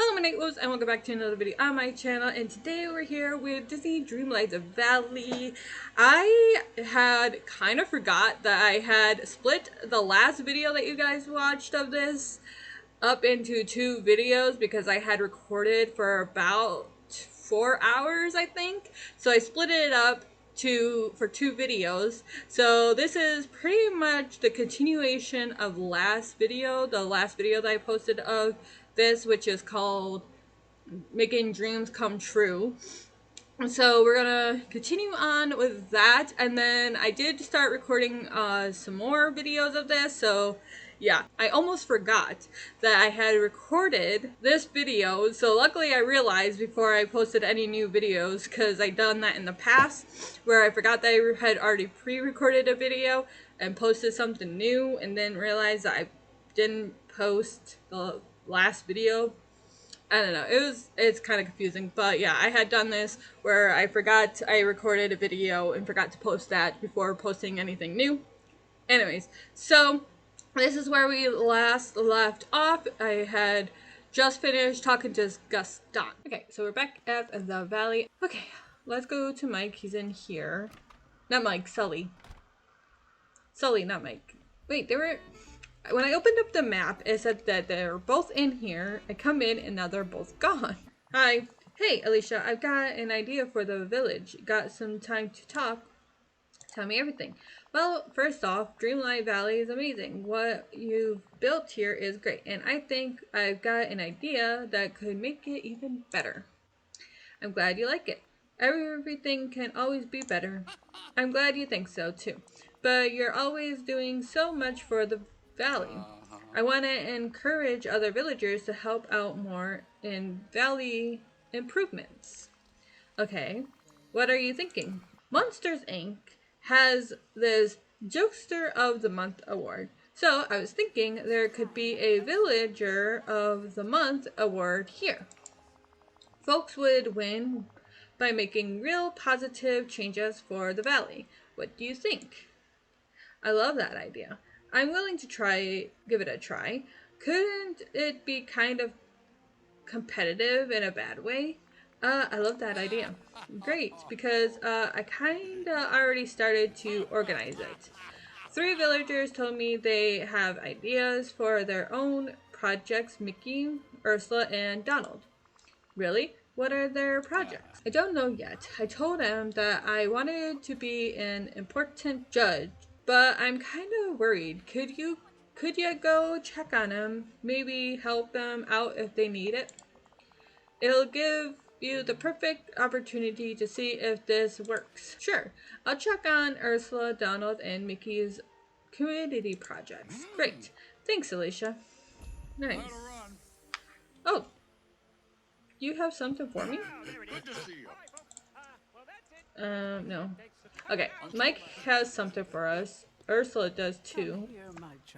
Hello my nightwolves and welcome back to another video on my channel, and today we're here with Disney Dreamlight Valley. I had kind of forgot that I had split the last video that you guys watched of this up into two videos because I had recorded for about 4 hours, I think. So I split it up for two videos. So this is pretty much the continuation of the last video that I posted of this, which is called Making Dreams Come True. So we're gonna continue on with that, and then I did start recording some more videos of this. So yeah, I almost forgot that I had recorded this video, so luckily I realized before I posted any new videos, because I'd done that in the past where I forgot that I had already pre-recorded a video and posted something new and then realized that I didn't post the last video. I don't know, it's kind of confusing, but yeah, I had done this where I forgot I recorded a video and forgot to post that before posting anything new. Anyways, so this is where we last left off. I had just finished talking to Gaston. Okay, so we're back at the valley. Okay, let's go to Mike. He's in here. Not Mike, Sully. Sully, not Mike. Wait, when I opened up the map, it said that they're both in here. I come in and now they're both gone. Hi. Hey, Alicia, I've got an idea for the village. Got some time to talk? Tell me everything. Well, first off, Dreamlight Valley is amazing. What you've built here is great, and I think I've got an idea that could make it even better. I'm glad you like it. Everything can always be better. I'm glad you think so, too. But you're always doing so much for the valley. I want to encourage other villagers to help out more in valley improvements. Okay, what are you thinking? Monsters Inc. has this Jokester of the Month award. So I was thinking there could be a Villager of the Month award here. Folks would win by making real positive changes for the valley. What do you think? I love that idea. I'm willing to give it a try. Couldn't it be kind of competitive in a bad way? I love that idea. Great, because I kinda already started to organize it. 3 villagers told me they have ideas for their own projects: Mickey, Ursula, and Donald. Really? What are their projects? I don't know yet. I told them that I wanted to be an important judge, but I'm kind of worried. Could you go check on them? Maybe help them out if they need it? It'll give you the perfect opportunity to see if this works. Sure, I'll check on Ursula, Donald, and Mickey's community projects. Great. Thanks, Alicia. Nice. Oh, you have something for me? No. Okay, Mike has something for us. Ursula does too.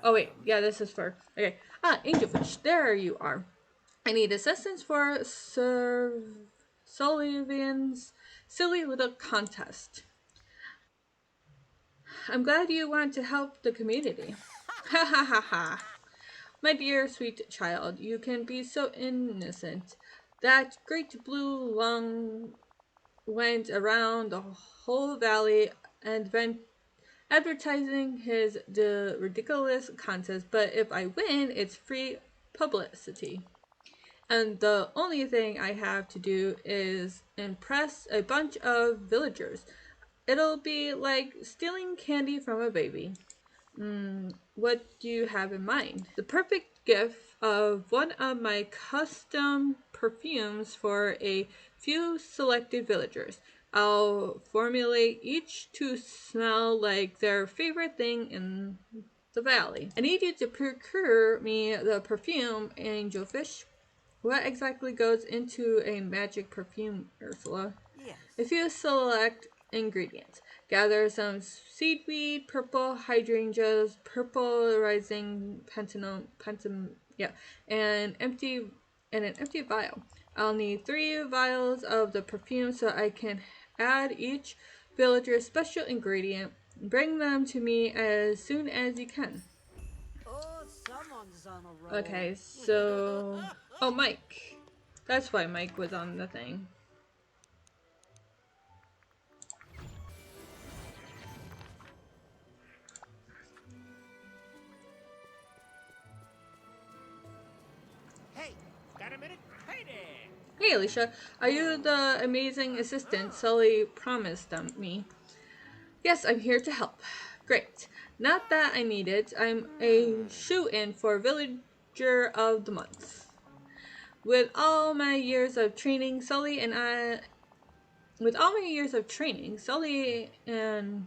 Oh wait, yeah, this is for... Okay. Angelfish, there you are. I need assistance for Sir Sullivan's silly little contest. I'm glad you want to help the community. Ha ha ha ha. My dear sweet child, you can be so innocent. That great blue lung went around the whole valley and advertising the ridiculous contest, but if I win, it's free publicity. And the only thing I have to do is impress a bunch of villagers. It'll be like stealing candy from a baby. What do you have in mind? The perfect gift of one of my custom perfumes for a few selected villagers. I'll formulate each to smell like their favorite thing in the valley. I need you to procure me the perfume, Angelfish. What exactly goes into a magic perfume, Ursula? Yes. A few select ingredients. Gather some seaweed, purple hydrangeas, purple rising and an empty vial. I'll need 3 vials of the perfume so I can add each villager's special ingredient. Bring them to me as soon as you can. Oh, someone's on a roll. Okay, so... Oh, Mike. That's why Mike was on the thing. Hey, got a minute? Hey there! Hey Alicia, are you the amazing assistant Sully promised me? Yes, I'm here to help. Great. Not that I need it. I'm a shoe-in for Villager of the Month. With all my years of training, Sully and I with all my years of training, Sully and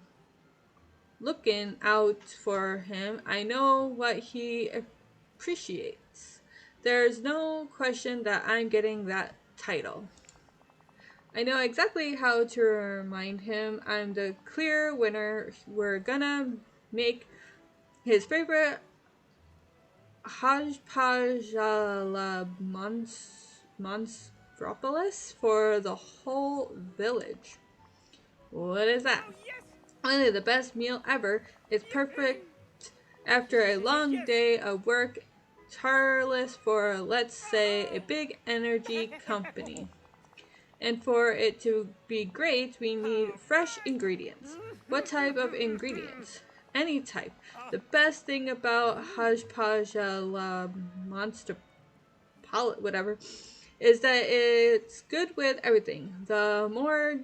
looking out for him, I know what he appreciates. There's no question that I'm getting that title. I know exactly how to remind him I'm the clear winner. We're gonna make his favorite hodgepodge monstropolis for the whole village. What is that? Oh, yes! Only the best meal ever. It's perfect after a long day of work, tireless for, let's say, a big energy company. And for it to be great, we need fresh ingredients. What type of ingredients? Any type. The best thing about hodgepodge la monster whatever is that it's good with everything. The more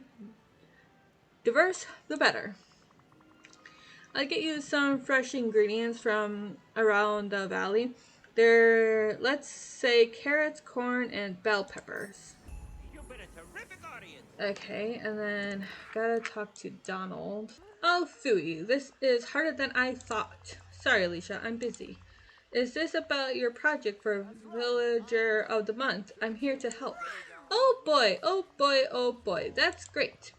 diverse, the better. I'll get you some fresh ingredients from around the valley. They're, let's say, carrots, corn, and bell peppers. You've been a terrific audience! Okay, and then gotta talk to Donald. Oh, phooey, this is harder than I thought. Sorry, Alicia, I'm busy. Is this about your project for Villager of the Month? I'm here to help. Oh boy, oh boy, oh boy, that's great.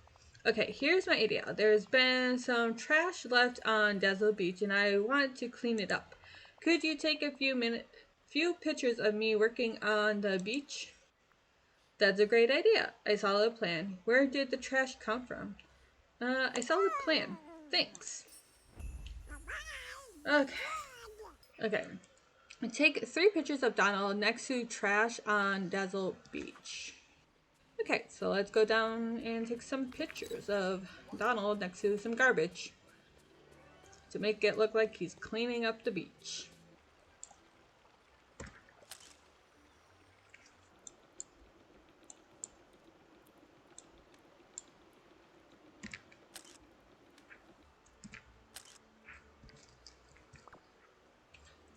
Okay, here's my idea. There's been some trash left on Dazzle Beach and I want to clean it up. Could you take a few pictures of me working on the beach? That's a great idea. A solid plan. Where did the trash come from? A solid plan. Thanks. Okay. Okay. Take 3 pictures of Donald next to trash on Dazzle Beach. Okay, so let's go down and take some pictures of Donald next to some garbage to make it look like he's cleaning up the beach.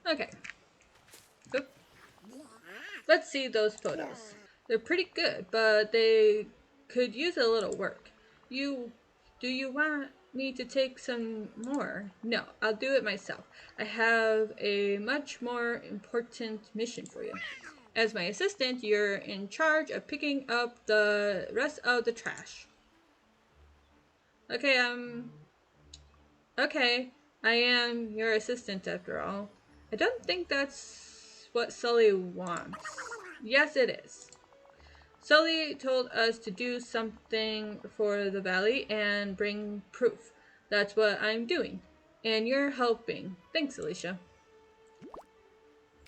Okay. Oop. Let's see those photos. They're pretty good, but they could use a little work. Do you want me to take some more? No, I'll do it myself. I have a much more important mission for you. As my assistant, you're in charge of picking up the rest of the trash. Okay, okay, I am your assistant after all. I don't think that's what Sully wants. Yes, it is. Sully told us to do something for the valley and bring proof. That's what I'm doing. And you're helping. Thanks, Alicia.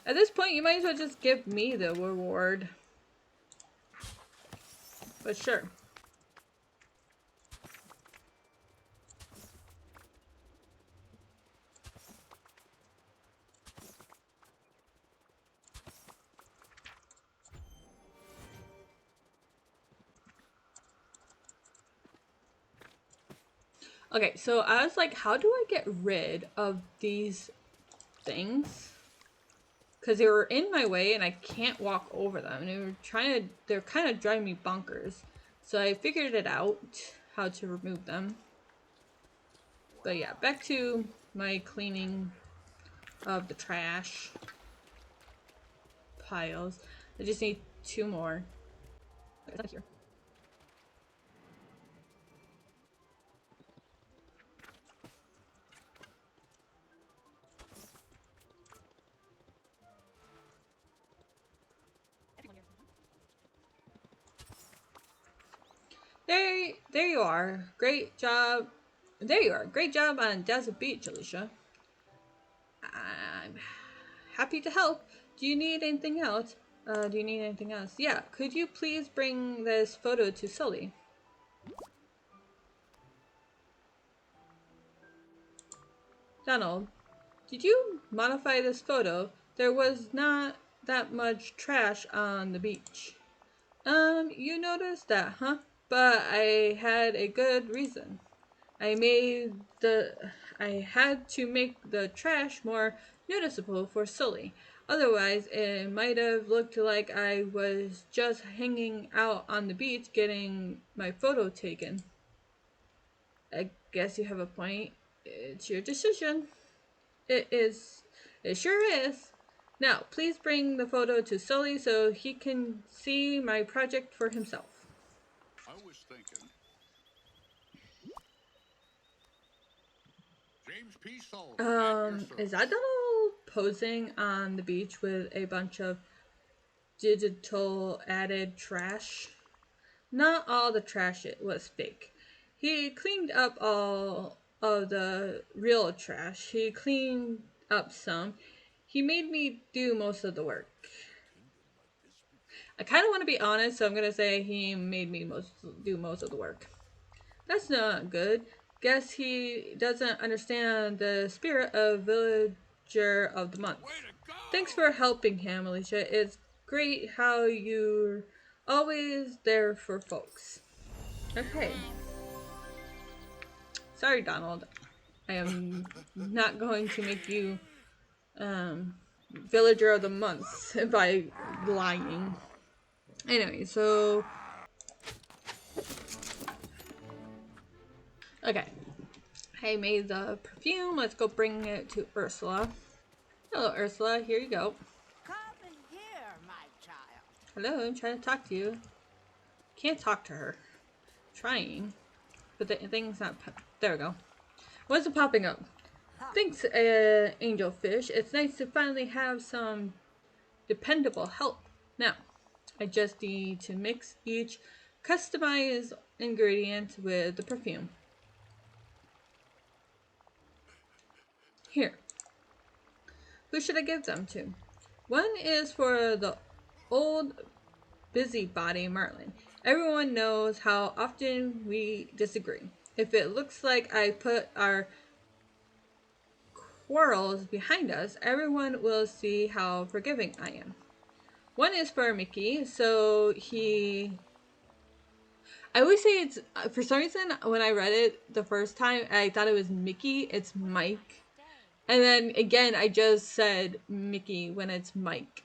At this point, you might as well just give me the reward. But sure. Okay, so I was like, how do I get rid of these things? Because they were in my way and I can't walk over them. And they're kind of driving me bonkers. So I figured it out, how to remove them. But yeah, back to my cleaning of the trash piles. I just need 2 more. It's not here. There you are. Great job. There you are. Great job on Desert Beach, Alicia. I'm happy to help. Do you need anything else? Do you need anything else? Yeah, could you please bring this photo to Sully? Donald, did you modify this photo? There was not that much trash on the beach. You noticed that, huh? But I had a good reason. I made the I had to make the trash more noticeable for Sully. Otherwise, it might have looked like I was just hanging out on the beach getting my photo taken. I guess you have a point. It's your decision. It is. It sure is. Now, please bring the photo to Sully so he can see my project for himself. I was thinking. James P. Sullivan, at your Is service. that Donald posing on the beach with a bunch of digital added trash? Not all the trash it was fake. He cleaned up all of the real trash. He cleaned up some. He made me do most of the work. I kind of want to be honest, so I'm gonna say he made me do most of the work. That's not good. Guess he doesn't understand the spirit of Villager of the Month. Way to go! Thanks for helping him, Alicia. It's great how you're always there for folks. Okay. Sorry, Donald. I am not going to make you Villager of the Month by lying. Anyway, so okay. I made the perfume. Let's go bring it to Ursula. Hello, Ursula. Here you go. Come in here, my child. Hello, I'm trying to talk to you. Can't talk to her. Trying. But the thing's not. There we go. What's it popping up? Thanks, Angelfish. It's nice to finally have some dependable help. Now, I just need to mix each customized ingredient with the perfume. Here. Who should I give them to? One is for the old busybody Merlin. Everyone knows how often we disagree. If it looks like I put our quarrels behind us, everyone will see how forgiving I am. One is for Mickey, so he. I always say it's. For some reason, when I read it the first time, I thought it was Mickey. It's Mike. And then again, I just said Mickey when it's Mike.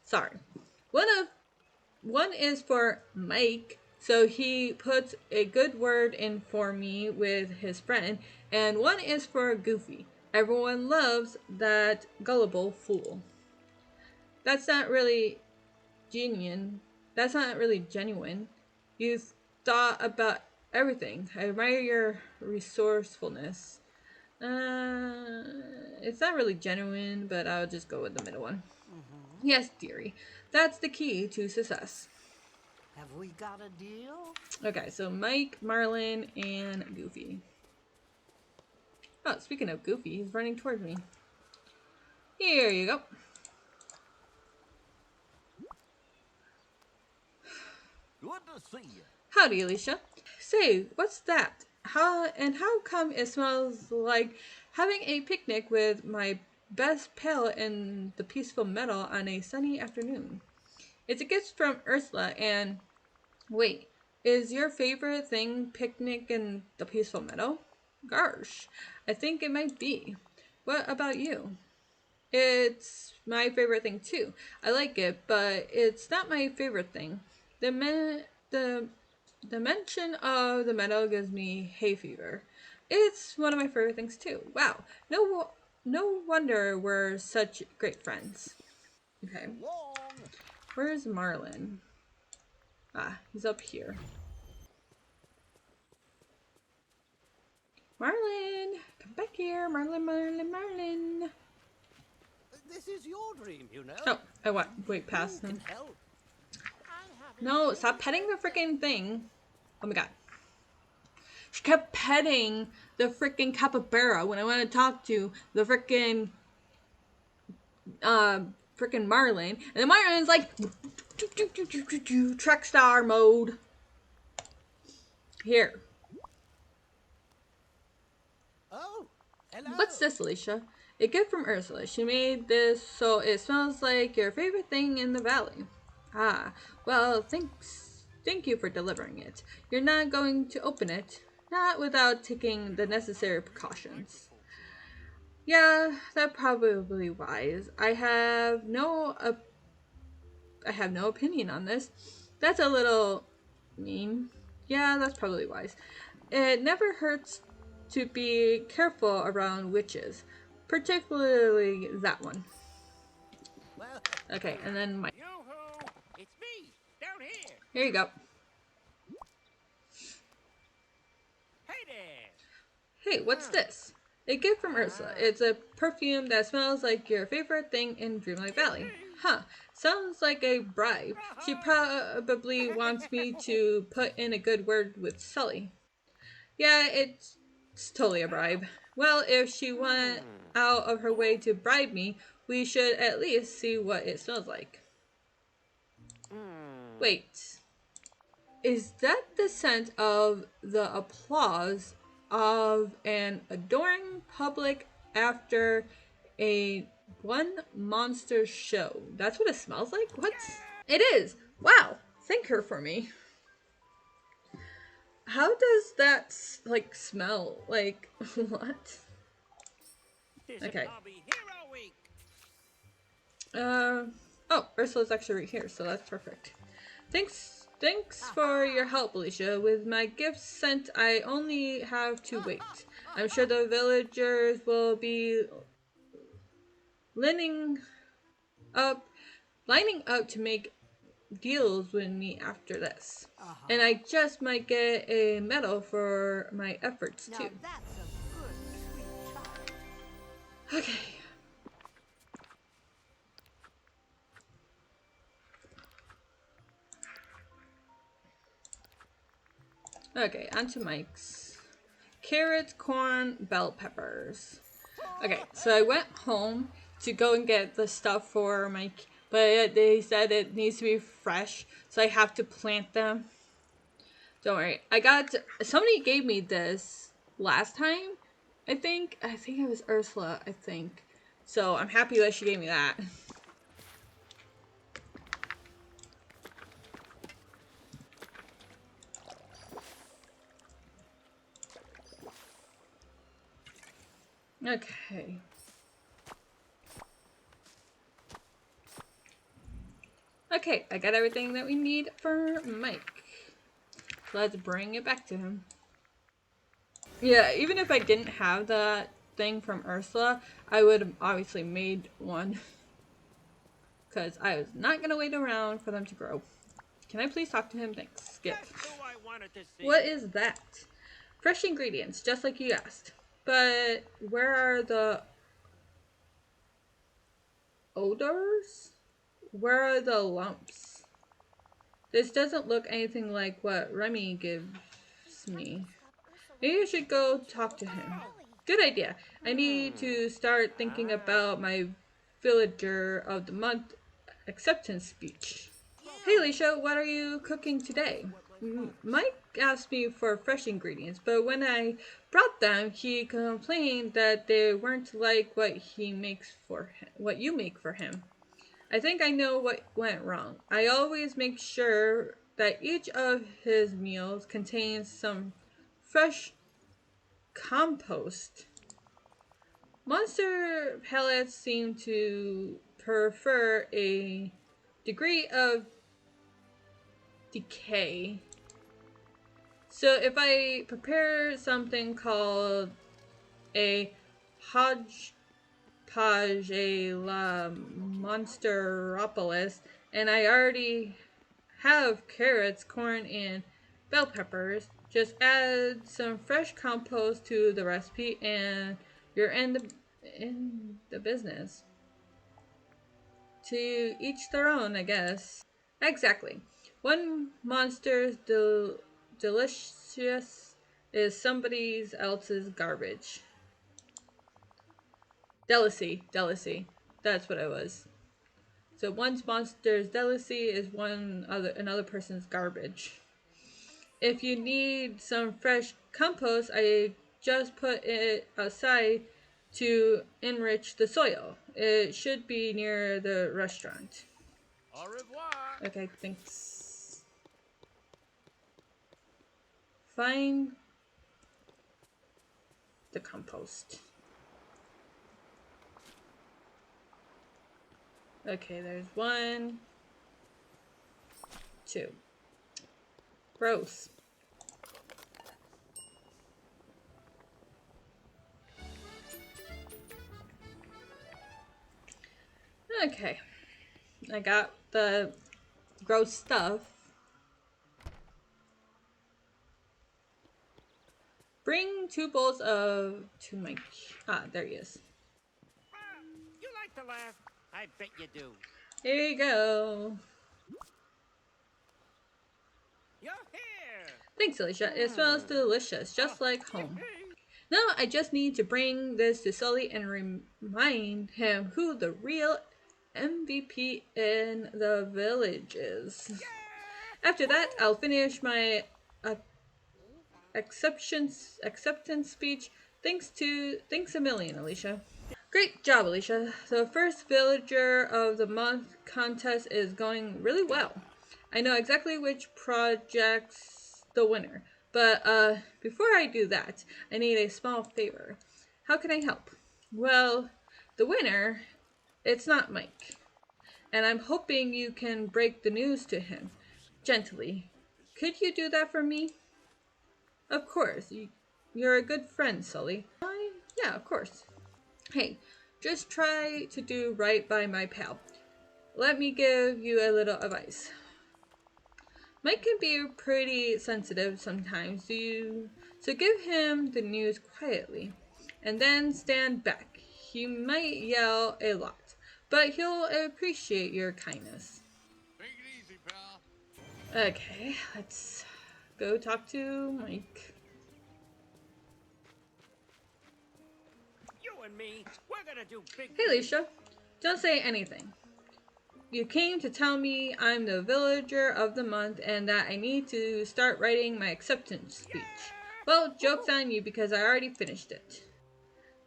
Sorry. One is for Mike, so he puts a good word in for me with his friend, and one is for Goofy. Everyone loves that gullible fool. That's not really genuine. That's not really genuine. You've thought about everything. I admire your resourcefulness. It's not really genuine, but I'll just go with the middle one. Yes, dearie. That's the key to success. Have we got a deal? Okay, so Mike, Marlin, and Goofy. Oh, speaking of Goofy, he's running towards me. Here you go. Good to see you. Howdy, Alicia. Say, what's that? How come it smells like having a picnic with my best pal in the peaceful meadow on a sunny afternoon? It's a gift from Ursula and wait, is your favorite thing picnic in the peaceful meadow? Gosh, I think it might be. What about you? It's my favorite thing too. I like it, but it's not my favorite thing. The men, the mention of the meadow gives me hay fever. It's one of my favorite things too. Wow, no wonder we're such great friends. Okay, Long. where's Marlin? Ah, he's up here. Marlin, come back here, Marlin, Marlin, Marlin. This is your dream, you know. Oh, I wait past Who him. can help? No, stop petting the freaking thing. Oh my god. She kept petting the freaking capybara when I want to talk to the freaking freaking Marlin, and the Marlin's like Trek Star mode. Here. Oh, hello. What's this, Alicia? A gift from Ursula. She made this so it smells like your favorite thing in the valley. Ah, well, thanks. Thank you for delivering it. You're not going to open it, not without taking the necessary precautions. Yeah, that's probably wise. I have no opinion on this. That's a little mean. Yeah, that's probably wise. It never hurts to be careful around witches, particularly that one. Well, Okay, and then my. yoo-hoo! It's me, down here. Here you go. Hey there. Hey, what's this? A gift from Ursula. It's a perfume that smells like your favorite thing in Dreamlight Valley. Huh, sounds like a bribe. She probably wants me to put in a good word with Sully. Yeah, it's totally a bribe. Well, if she went out of her way to bribe me, we should at least see what it smells like. Wait, is that the scent of the applause of an adoring public after a one monster show? That's what it smells like? What? It is! Wow! Thank her for me. How does that, like, smell? Like, what? Okay. I'll be here all week. Oh, Ursula's actually right here, so that's perfect. Thanks for your help, Alicia. With my gifts sent, I only have to wait. I'm sure the villagers will be lining lining up to make deals with me after this. And I just might get a medal for my efforts Now too. that's a good, sweet child. Okay. Okay, on to Mike's. Carrots, corn, bell peppers. Okay, so I went home to go and get the stuff for Mike, but they said it needs to be fresh, so I have to plant them. Don't worry. Somebody gave me this last time, I think. I think it was Ursula, I think. So I'm happy that she gave me that. Okay. Okay, I got everything that we need for Mike. Let's bring it back to him. Yeah, even if I didn't have that thing from Ursula, I would have obviously made one. Because I was not going to wait around for them to grow. Can I please talk to him? Thanks. Skip. That's who I wanted to see. What is that? Fresh ingredients, just like you asked. But where are the odors? Where are the lumps? This doesn't look anything like what Remy gives me. Maybe I should go talk to him. Good idea. I need to start thinking about my Villager of the Month acceptance speech. Hey Alicia, what are you cooking today? Mike asked me for fresh ingredients, but when I brought them, he complained that they weren't like what you make for him. I think I know what went wrong. I always make sure that each of his meals contains some fresh compost. Monster pellets seem to prefer a degree of decay. So if I prepare something called a hodgepodge a la monsteropolis, and I already have carrots, corn, and bell peppers, just add some fresh compost to the recipe and you're in the business. To each their own, I guess. Exactly. One monster's delicious is somebody else's garbage. Delicacy. That's what it was. So one monster's delicacy is another person's garbage. If you need some fresh compost, I just put it outside to enrich the soil. It should be near the restaurant. Au revoir. Okay, thanks. Find the compost. Okay, there's 1, 2. Gross. Okay, I got the gross stuff. Bring 2 bowls to Mike. Ah, there he is. You like to laugh? I bet you do. Here you go. You're here. Thanks, Alicia. It smells delicious, just like home. Now I just need to bring this to Sully and remind him who the real MVP in the village is. After that, I'll finish my acceptance speech. Thanks a million, Alicia. Great job, Alicia. The first Villager of the Month contest is going really well. I know exactly which project's the winner. But before I do that, I need a small favor. How can I help? Well, the winner, it's not Mike. And I'm hoping you can break the news to him. Gently. Could you do that for me? Of course. You're a good friend, Sully. Yeah, of course. Hey, just try to do right by my pal. Let me give you a little advice. Mike can be pretty sensitive sometimes, so give him the news quietly, and then stand back. He might yell a lot, but he'll appreciate your kindness. Take it easy, pal. Okay, let's go talk to Mike. You and me, we're gonna do big. Hey, Alicia, don't say anything. You came to tell me I'm the Villager of the Month and that I need to start writing my acceptance speech. Well, joke's on you because I already finished it.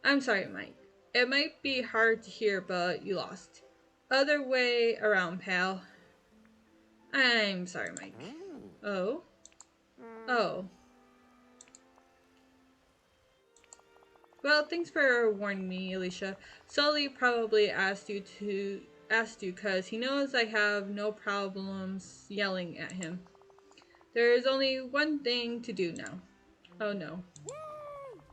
I'm sorry, Mike. It might be hard to hear, but you lost. Other way around, pal. I'm sorry, Mike. Oh? Oh. Well, thanks for warning me, Alicia. Sully probably asked you because he knows I have no problems yelling at him. There is only one thing to do now. Oh no.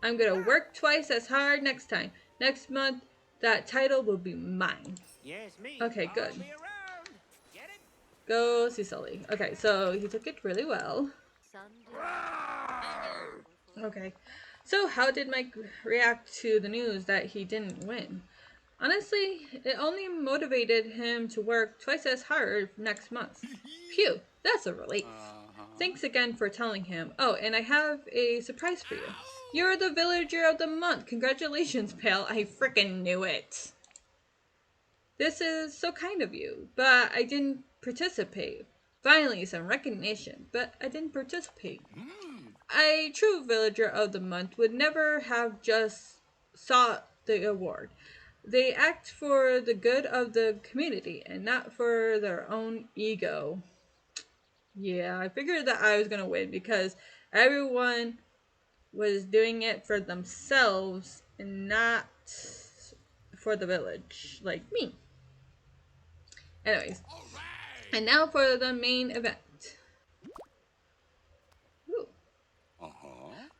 I'm gonna work twice as hard next time. Next month, that title will be mine. Yes, me. Okay, good. I'll be around. Get it? Go see Sully. Okay, so he took it really well. Okay. So how did Mike react to the news that he didn't win? Honestly, it only motivated him to work twice as hard next month. Phew, that's a relief. Thanks again for telling him. Oh, and I have a surprise for you. You're the Villager of the Month. Congratulations, pal. I frickin' knew it. This is so kind of you, but I didn't participate. Finally, some recognition, but I didn't participate. A true Villager of the Month would never have just sought the award. They act for the good of the community and not for their own ego. Yeah, I figured that I was going to win because everyone was doing it for themselves and not for the village, like me. Anyways, and now for the main event. Ooh.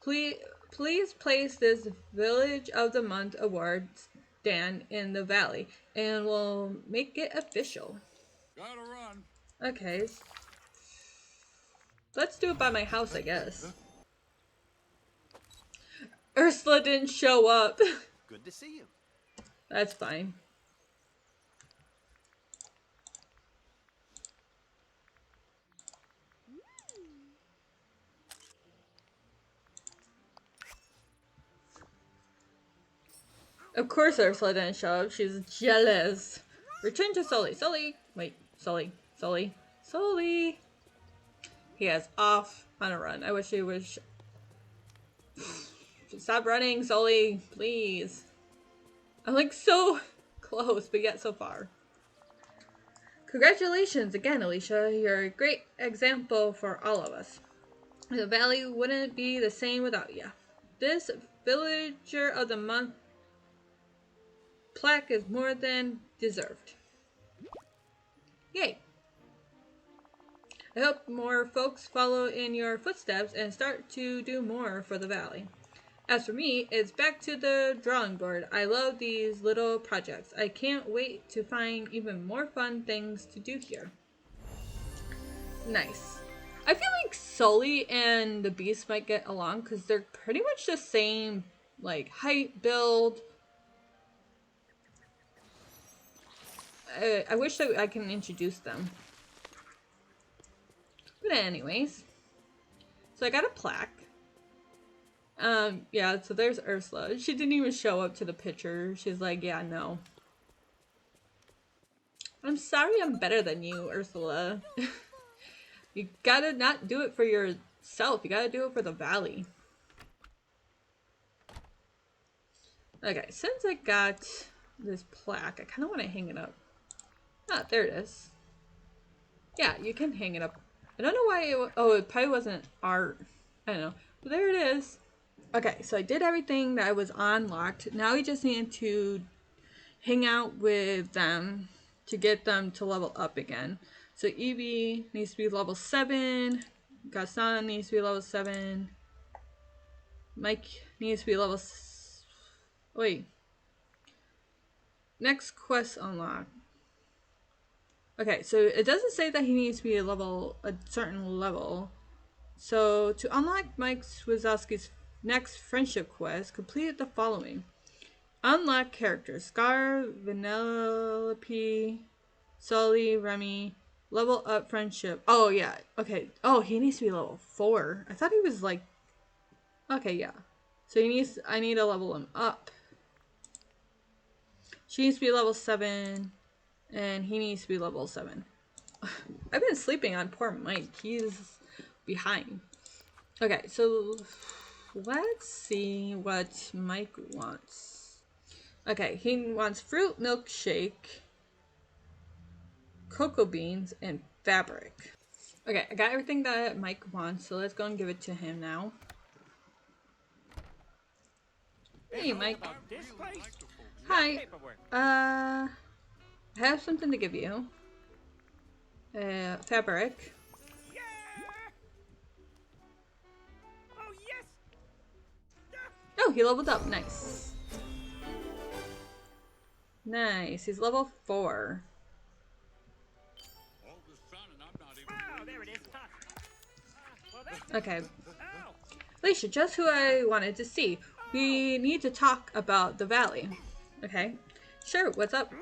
Please place this Village of the Month award stand in the valley, and we'll make it official. Gotta run. Okay. Let's do it by my house, I guess. Ursula didn't show up. Good to see you. That's fine. Of course Ursula didn't show up. She's jealous. Return to Sully. Sully! Wait, Sully. Sully. Sully! He is off on a run. I wish he was... Stop running, Sully! Please. I'm like so close, but yet so far. Congratulations again, Alicia. You're a great example for all of us. The valley wouldn't be the same without you. This Villager of the Month plaque is more than deserved. Yay! I hope more folks follow in your footsteps and start to do more for the valley. As for me, it's back to the drawing board. I love these little projects. I can't wait to find even more fun things to do here. Nice. I feel like Sully and the Beast might get along because they're pretty much the same, like, height, build. I wish that I can introduce them. But anyways. So I got a plaque. Yeah, so there's Ursula. She didn't even show up to the picture. She's like, yeah, no. I'm sorry I'm better than you, Ursula. You gotta not do it for yourself. You gotta do it for the valley. Okay, since I got this plaque, I kind of want to hang it up. Ah, there it is. Yeah, you can hang it up. I don't know why it... Oh, it probably wasn't art. I don't know. But there it is. Okay, so I did everything that was unlocked. Now we just need to hang out with them to get them to level up again. So Evie needs to be level 7. Gaston needs to be level 7. Mike needs to be level... Wait. Next quest unlocked. Okay, so it doesn't say that he needs to be a certain level. So to unlock Mike Wazowski's next friendship quest, complete the following. Unlock characters. Scar, Vanellope, Sully, Remy. Level up friendship. Oh, yeah. Okay. Oh, he needs to be level 4. I thought he was like... Okay, yeah. So I need to level him up. She needs to be level 7. And he needs to be level 7. I've been sleeping on poor Mike. He's behind. Okay, so let's see what Mike wants. Okay, he wants fruit milkshake, cocoa beans, and fabric. Okay, I got everything that Mike wants, so let's go and give it to him now. Hey, Mike. This place? Hi. Paperwork. I have something to give you. Fabric. Yeah! Oh, yes! Oh, he leveled up. Nice. Nice. He's level 4. All the sun and I'm not even. Oh, there it is. Huh. Well, that's... Okay. Oh. Alicia, just who I wanted to see. We need to talk about the valley. Okay. Sure, what's up?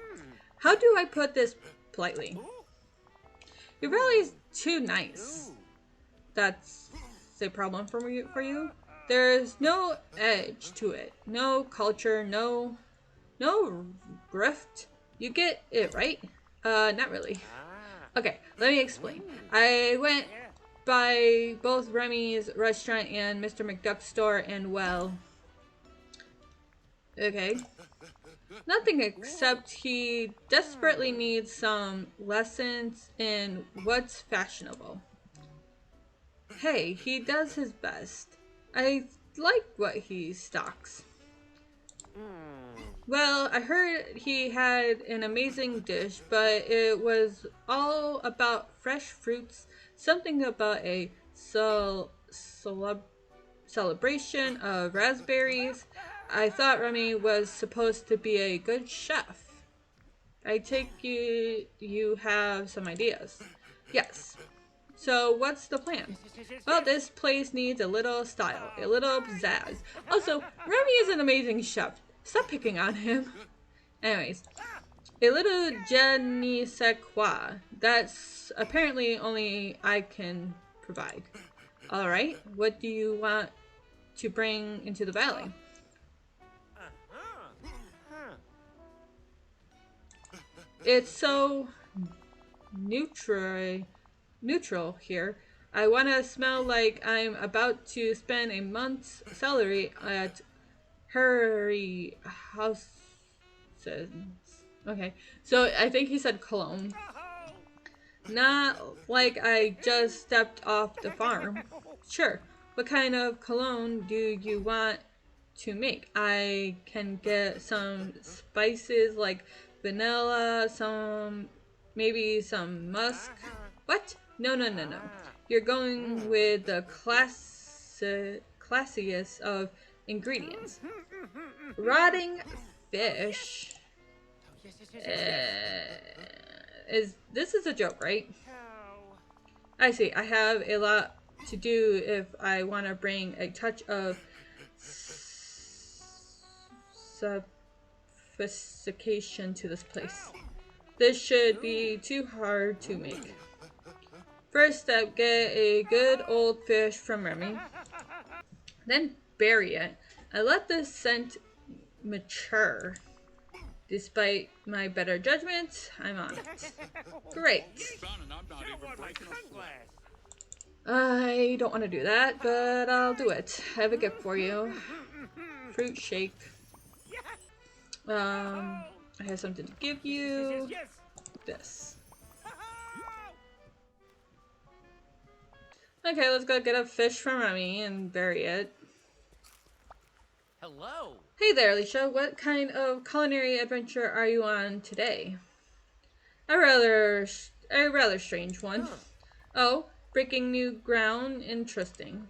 How do I put this politely? Your valley's too nice. That's a problem for you. There's no edge to it. No culture, no rift. You get it, right? Not really. Okay, let me explain. I went by both Remy's restaurant and Mr. McDuck's store, and well... Okay. Nothing except he desperately needs some lessons in what's fashionable. Hey, he does his best. I like what he stocks. Well, I heard he had an amazing dish, but it was all about fresh fruits, something about a celebration of raspberries. I thought Remy was supposed to be a good chef. I take you have some ideas. Yes. So what's the plan? Well, this place needs a little style, a little pizzazz. Also, Remy is an amazing chef. Stop picking on him. Anyways, a little je ne sais quoi. That's apparently only I can provide. Alright, what do you want to bring into the valley? It's so neutral here. I want to smell like I'm about to spend a month's salary at Harry House. Okay, so I think he said cologne. Not like I just stepped off the farm. Sure, what kind of cologne do you want to make? I can get some spices like vanilla, maybe some musk. What? No, no, no, no. You're going with the classiest of ingredients. Rotting fish. Yes, yes, yes, yes, Is this is a joke, right? Oh. I see. I have a lot to do if I want to bring a touch of sophistication to this place. This should be too hard to make. First step, get a good old fish from Remy. Then bury it. I let the scent mature. Despite my better judgment, I'm on it. Great. Son, and I'm not Should even have worn my breaking a sunglasses. I don't want to do that, but I'll do it. I have a gift for you. Fruit shake. I have something to give you. Yes, This. Okay, let's go get a fish from Remy and bury it. Hello. Hey there, Alicia. What kind of culinary adventure are you on today? A rather strange one. Oh, breaking new ground. Interesting.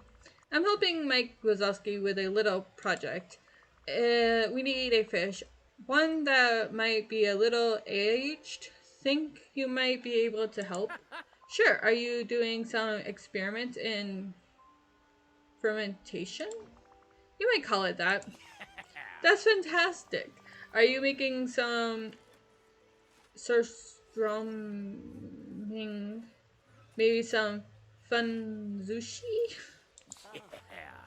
I'm helping Mike Wazowski with a little project. We need a fish. One that might be a little aged. Think you might be able to help? Sure. Are you doing some experiment in fermentation? You might call it that. That's fantastic. Are you making some surströmming? Maybe some fun sushi?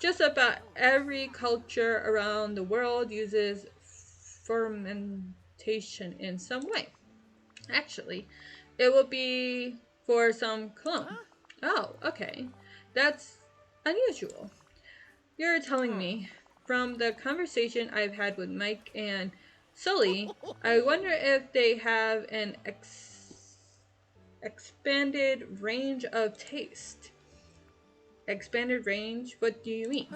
Just about every culture around the world uses fermentation in some way. Actually, it will be for some cologne. Oh, okay. That's unusual. You're telling me. From the conversation I've had with Mike and Sully, I wonder if they have an expanded range of taste. Expanded range? What do you mean?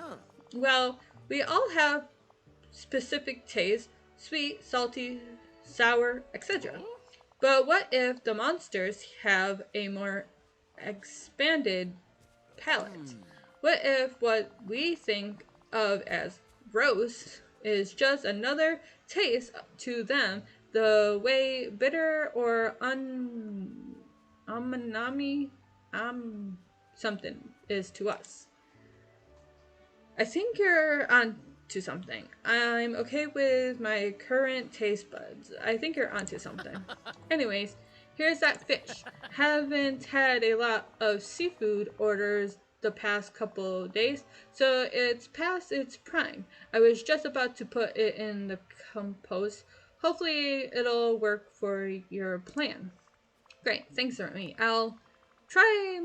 Well, we all have specific tastes: sweet, salty, sour, etc. But what if the monsters have a more expanded palate? What if what we think of as gross is just another taste to them, the way bitter or umami something is to us? I think you're on to something. I'm okay with my current taste buds. I think you're onto something. Anyways, here's that fish. Haven't had a lot of seafood orders the past couple days, so it's past its prime. I was just about to put it in the compost. Hopefully it'll work for your plan. Great, thanks, Remy. I'll try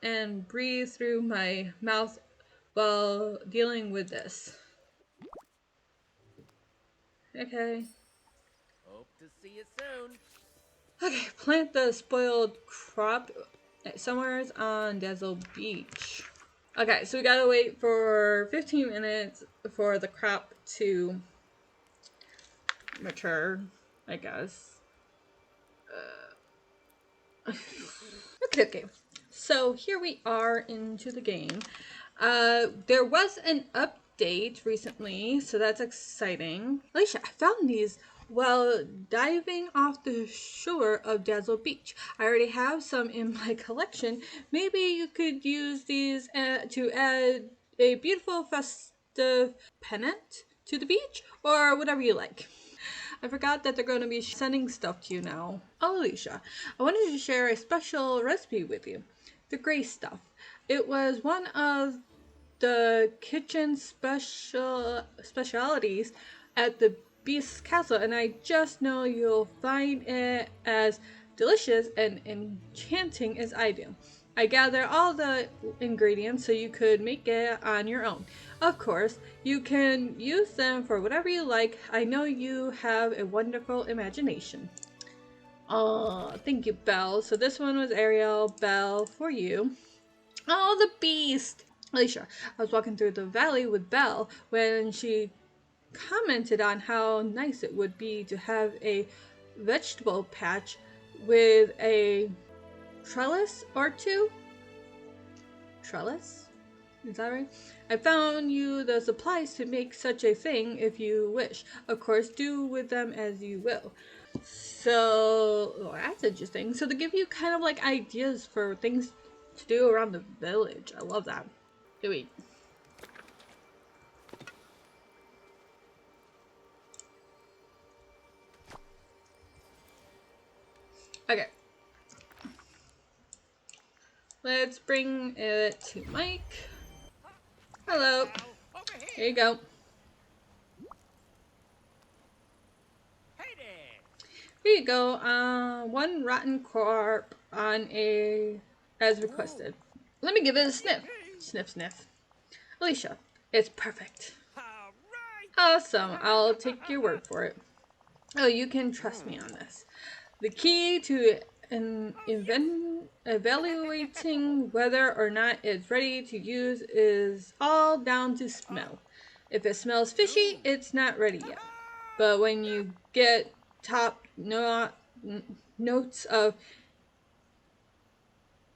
and breathe through my mouth while dealing with this. Okay. Hope to see you soon. Okay, plant the spoiled crop somewhere on Dazzle Beach. Okay, so we gotta wait for 15 minutes for the crop to mature, I guess. Okay. So here we are into the game. There was an update recently, so that's exciting. Alicia, I found these while diving off the shore of Dazzle Beach. I already have some in my collection. Maybe you could use these to add a beautiful festive pennant to the beach, or whatever you like. I forgot that they're going to be sending stuff to you now. Oh, Alicia, I wanted to share a special recipe with you. The gray stuff. It was one of the kitchen specialities at the Beast's castle, and I just know you'll find it as delicious and enchanting as I do. I gather all the ingredients so you could make it on your own. Of course, you can use them for whatever you like. I know you have a wonderful imagination. Oh, thank you, Belle. So this one was Ariel. Belle, for you. Oh, the beast! Alicia, I was walking through the valley with Belle when she commented on how nice it would be to have a vegetable patch with a trellis or two. Trellis? Is that right? I found you the supplies to make such a thing if you wish. Of course, do with them as you will. So, oh, that's interesting. So they give you kind of like ideas for things to do around the village. I love that. Wait. Okay. Let's bring it to Mike. Hello. Over here. Here you go. Hey there. Here you go. One rotten corp on a as requested. Let me give it a sniff. Sniff, sniff. Alicia, it's perfect. All right. Awesome. I'll take your word for it. Oh, you can trust me on this. The key to evaluating whether or not it's ready to use is all down to smell. If it smells fishy, it's not ready yet. But when you get top notes of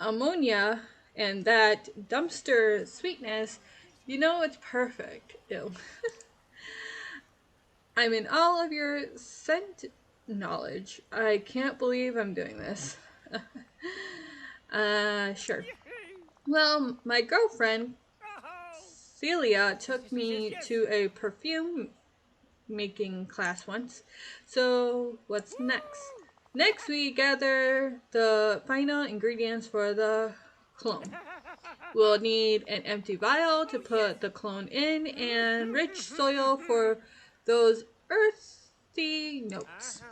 ammonia and that dumpster sweetness, you know it's perfect. Ew. I'm in all of your scent knowledge. I can't believe I'm doing this. Sure. Well, my girlfriend, Celia, took me to a perfume making class once. So, what's next? Next, we gather the final ingredients for the clone. We'll need an empty vial to put the clone in and rich soil for those earthy notes.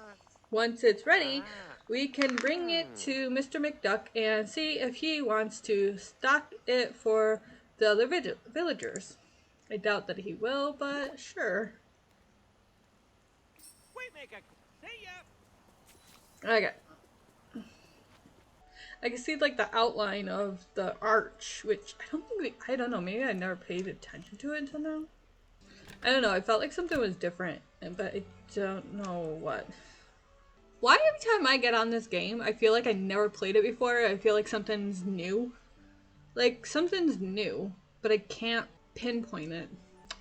Once it's ready, we can bring it to Mr. McDuck and see if he wants to stock it for the other villagers. I doubt that he will, but sure. Waymaker. See ya. Okay. I can see like the outline of the arch, which I don't know, maybe I never paid attention to it until now. I don't know, I felt like something was different, but I don't know what. Why every time I get on this game, I feel like I never played it before. I feel like something's new. Like, something's new, but I can't pinpoint it.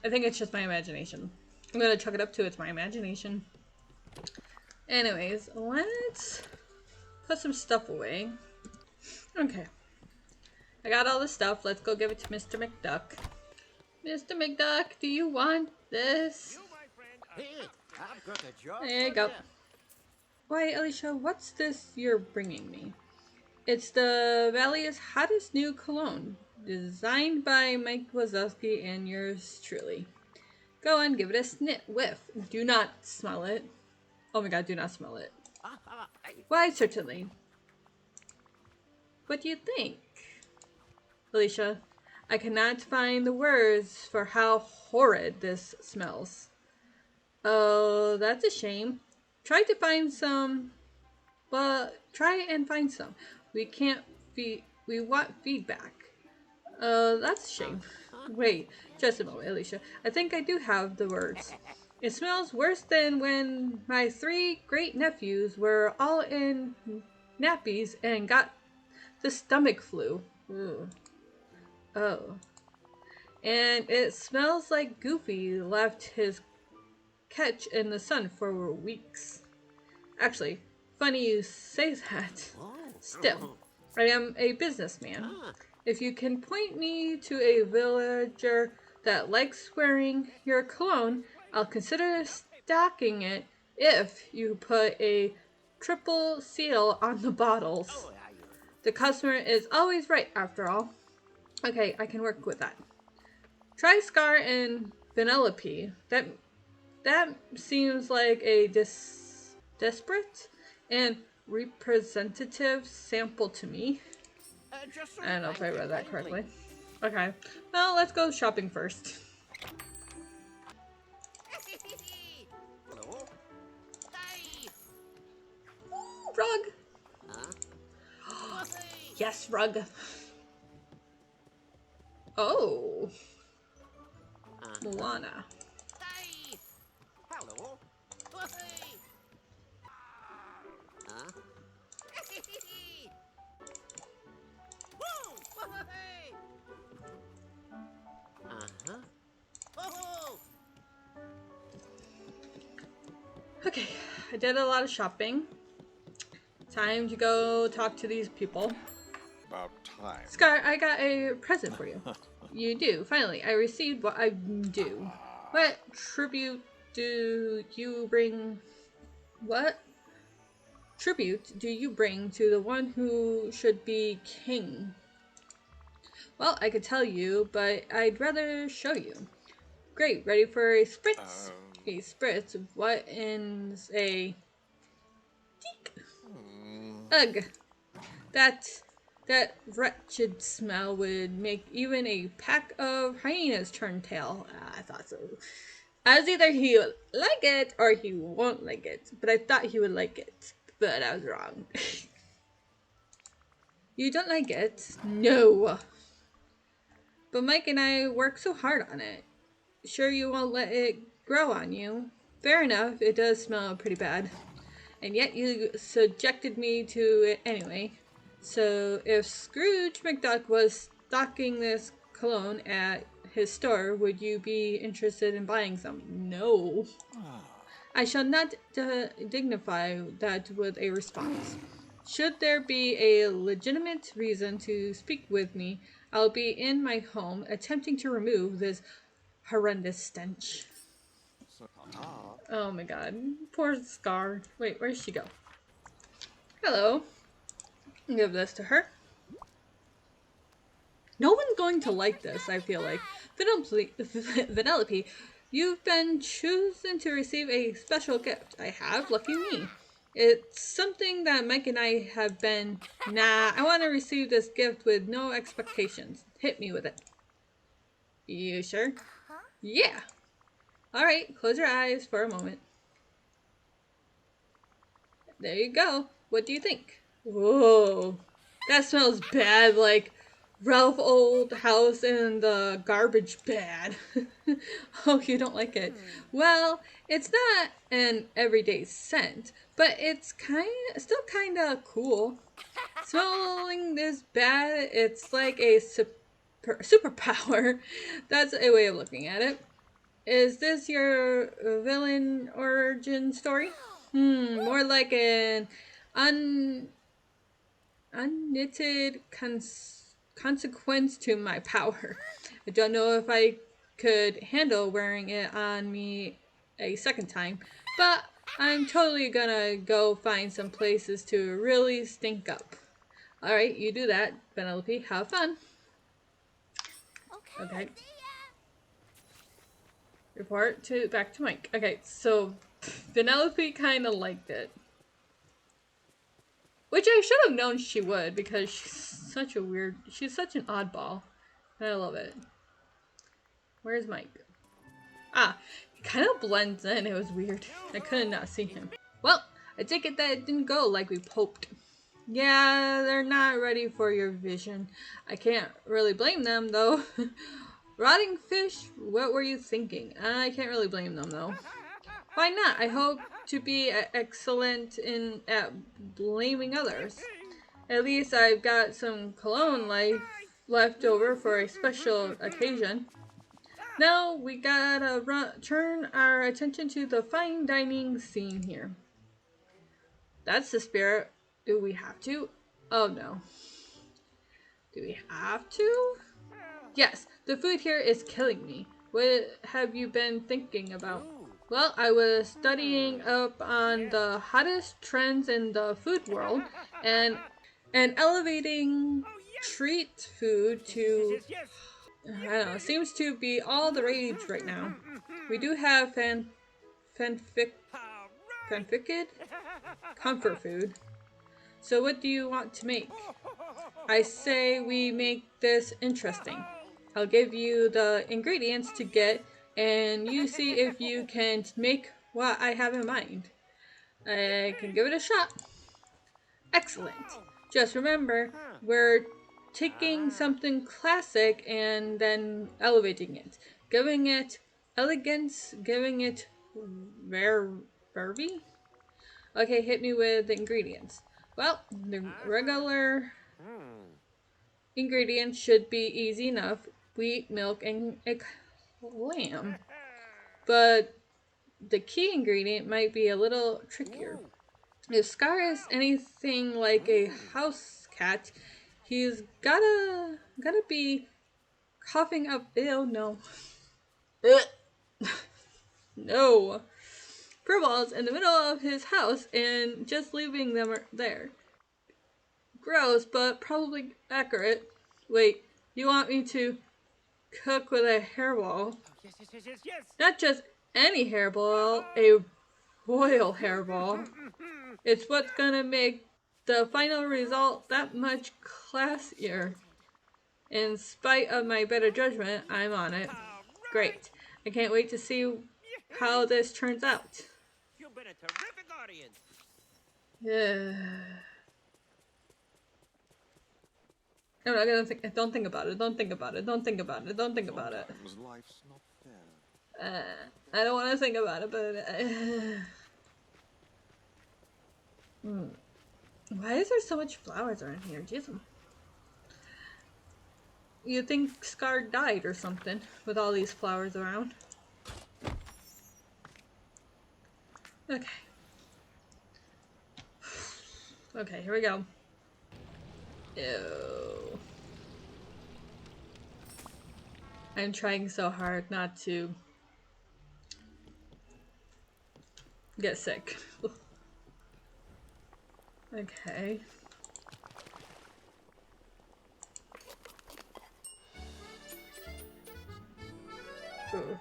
I think it's just my imagination. I'm gonna chuck it up to it's my imagination. Anyways, let's put some stuff away. Okay. I got all the stuff. Let's go give it to Mr. McDuck. Mr. McDuck, do you want this? You, my friend. Hey, I've got a job. There you for go. ya. Why, Alicia, what's this you're bringing me? It's the Valley's hottest new cologne, designed by Mike Wazowski and yours truly. Go on, give it a whiff. Do not smell it. Oh my god, do not smell it. Why, certainly. What do you think? Alicia, I cannot find the words for how horrid this smells. Oh, that's a shame. Try to find some. Well, try and find some. We want feedback. That's a shame. Wait, just a moment, Alicia. I think I do have the words. It smells worse than when my 3 great nephews were all in nappies and got the stomach flu. Ooh. Oh. And it smells like Goofy left his catch in the sun for weeks. Actually, funny you say that. Still, I am a businessman. If you can point me to a villager that likes wearing your cologne, I'll consider stocking it if you put a triple seal on the bottles. The customer is always right, after all. Okay, I can work with that. Try Scar and Vanellope. That seems like a desperate and representative sample to me. Just I don't know if I read that kindly. correctly. Okay, well, let's go shopping first. Hello. Hey. Rug! Huh? Yes, rug. Oh, Moana. Hey. Hello. Hey. Huh? Woo! Hey. Uh-huh. Oh. Okay, I did a lot of shopping. Time to go talk to these people. About time. Scar, I got a present for you. You do. Finally, I received what I'm due. What tribute do you bring? What tribute do you bring to the one who should be king? Well, I could tell you, but I'd rather show you. Great, ready for a spritz? A spritz? What is a... Ugh! That wretched smell would make even a pack of hyenas turn tail. I thought so. As either he would like it or he won't like it. But I thought he would like it. But I was wrong. You don't like it? No. But Mike and I worked so hard on it. Sure you won't let it grow on you? Fair enough, it does smell pretty bad. And yet you subjected me to it anyway. So if Scrooge McDuck was stocking this cologne at his store, would you be interested in buying some? No. I shall not dignify that with a response. Should there be a legitimate reason to speak with me, I'll be in my home attempting to remove this horrendous stench. Oh my god. Poor Scar. Wait, where'd she go? Hello. Give this to her. No one's going to like this, I feel like. Vanellope, you've been chosen to receive a special gift. I have? Lucky me. It's something that Mike and I have been... Nah, I want to receive this gift with no expectations. Hit me with it. You sure? Yeah. Alright, close your eyes for a moment. There you go. What do you think? Whoa. That smells bad, like Ralph Old House in the garbage bad. Oh, you don't like it? Well, it's not an everyday scent, but it's still kind of cool. Smelling this bad, it's like a superpower. That's a way of looking at it. Is this your villain origin story? More like an unknitted consequence to my power. I don't know if I could handle wearing it on me a second time, but I'm totally gonna go find some places to really stink up. Alright, you do that, Penelope. Have fun. Okay. Report back to Mike. Okay, so Penelope kind of liked it. Which I should have known she would, because she's such an oddball. And I love it. Where's Mike? Ah, he kind of blends in. It was weird. I couldn't not see him. Well, I take it that it didn't go like we hoped. Yeah, they're not ready for your vision. I can't really blame them, though. Rotting fish? What were you thinking? I can't really blame them, though. Why not? I hope to be excellent at blaming others. At least I've got some cologne left over for a special occasion. Now we gotta turn our attention to the fine dining scene here. That's the spirit. Do we have to? Oh no. Do we have to? Yes, the food here is killing me. What have you been thinking about? Well, I was studying up on the hottest trends in the food world and elevating treat food to, I don't know, seems to be all the rage right now. We do have fanfic, All right. fanficid comfort food. So what do you want to make? I say we make this interesting. I'll give you the ingredients to get, and you see if you can make what I have in mind. I can give it a shot. Excellent. Just remember, we're taking something classic and then elevating it, giving it elegance, giving it verve. Okay, hit me with the ingredients. Well, the regular ingredients should be easy enough: wheat, milk, and a lamb. But the key ingredient might be a little trickier. If Scar is anything like a house cat, he's gotta be coughing up. Ew, no. Ugh. No. Furballs in the middle of his house and just leaving them there. Gross, but probably accurate. Wait, you want me to cook with a hairball? Yes, yes, yes, yes, yes. Not just any hairball, a royal hairball. It's what's gonna make the final result that much classier. In spite of my better judgment, I'm on it. Great. I can't wait to see how this turns out. You've been a terrific audience. Yeah. I'm not gonna think. Don't think about it. Don't think about it. Don't think about it. Don't think about it. Sometimes life's not fair. I don't want to think about it, but why is there so much flowers around here? Jeez. You think Scar died or something with all these flowers around? Okay. Okay, here we go. Ew. I'm trying so hard not to get sick. Okay. Ooh.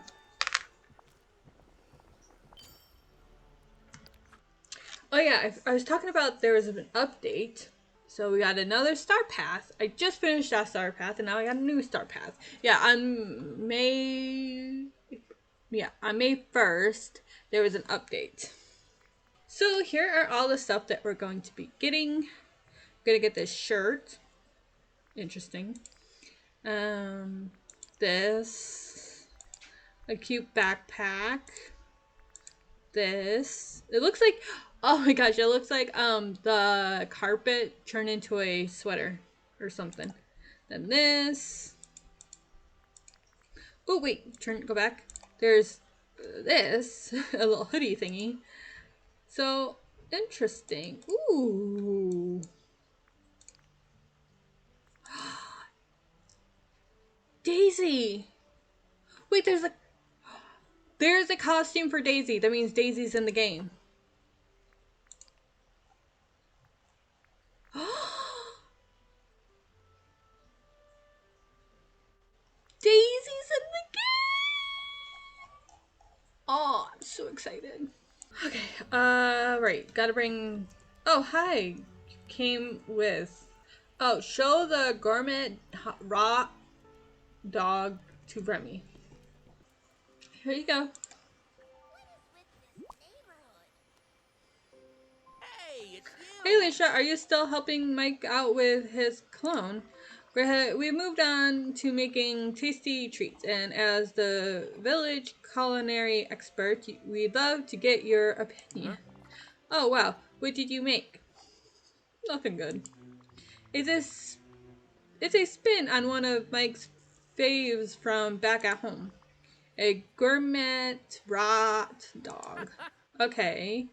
Oh yeah, I was talking about there was an update. So we got another star path. I just finished that star path and now I got a new star path. Yeah, on May 1st, there was an update. So here are all the stuff that we're going to be getting. I'm gonna get this shirt. Interesting. This. A cute backpack. This. It looks like, oh my gosh, it looks like the carpet turned into a sweater or something. Then this. Oh wait, go back. There's this, a little hoodie thingy. So interesting. Ooh. Daisy. Wait, there's a costume for Daisy. That means Daisy's in the game. Daisy's in the game. Oh, I'm so excited. Okay, right. Gotta bring. Oh, hi. Came with. Oh, show the gourmet raw dog to Remy. Here you go. Hey, it's you. Hey, Alicia, are you still helping Mike out with his clone? We moved on to making tasty treats, and as the village culinary expert, we'd love to get your opinion. Oh, wow. What did you make? Nothing good. It's a spin on one of Mike's faves from back at home. A gourmet rot dog. Okay.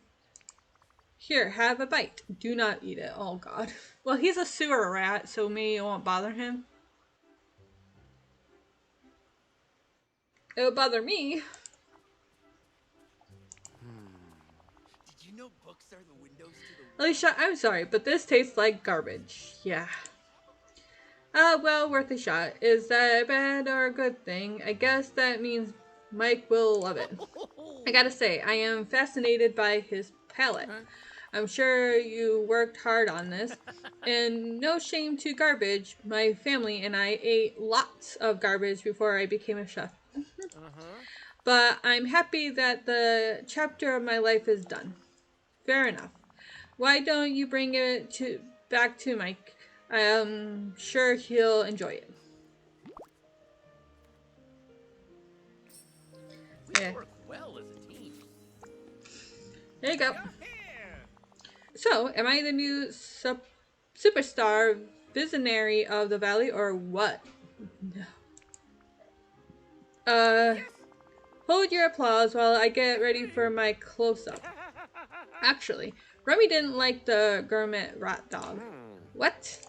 Here, have a bite. Do not eat it. Oh god. Well, he's a sewer rat, so maybe it won't bother him. It would bother me. Did you know books are the windows to the world? Alicia, I'm sorry, but this tastes like garbage. Yeah. Well, worth a shot. Is that a bad or a good thing? I guess that means Mike will love it. I gotta say, I am fascinated by his palate. I'm sure you worked hard on this. And no shame to garbage, my family and I ate lots of garbage before I became a chef. But I'm happy that the chapter of my life is done. Fair enough. Why don't you bring it back to Mike? I'm sure he'll enjoy it. We Yeah. work well as a team. There you go. Come here. So, am I the new superstar visionary of the valley or what? Hold your applause while I get ready for my close-up. Actually, Remy didn't like the gourmet rat dog. What?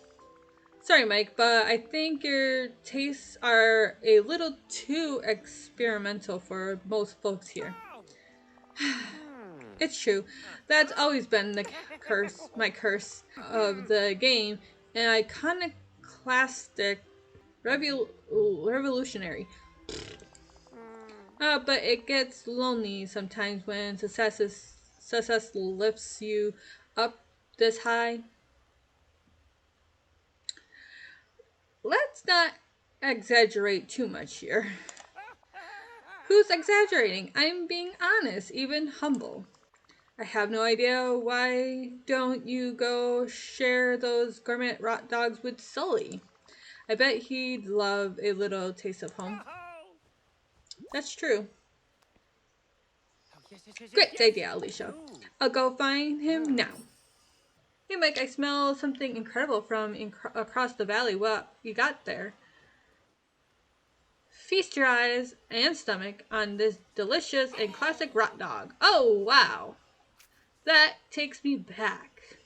Sorry, Mike, but I think your tastes are a little too experimental for most folks here. It's true. That's always been the my curse of the game, an iconoclastic revolutionary. But it gets lonely sometimes when success lifts you up this high. Let's not exaggerate too much here. Who's exaggerating? I'm being honest, even humble. I have no idea. Why don't you go share those gourmet rat dogs with Sully? I bet he'd love a little taste of home. That's true. Great idea, Alicia. I'll go find him now. Hey, Mike, I smell something incredible from across the valley. What you got there? Feast your eyes and stomach on this delicious and classic rat dog. Oh, wow. That takes me back.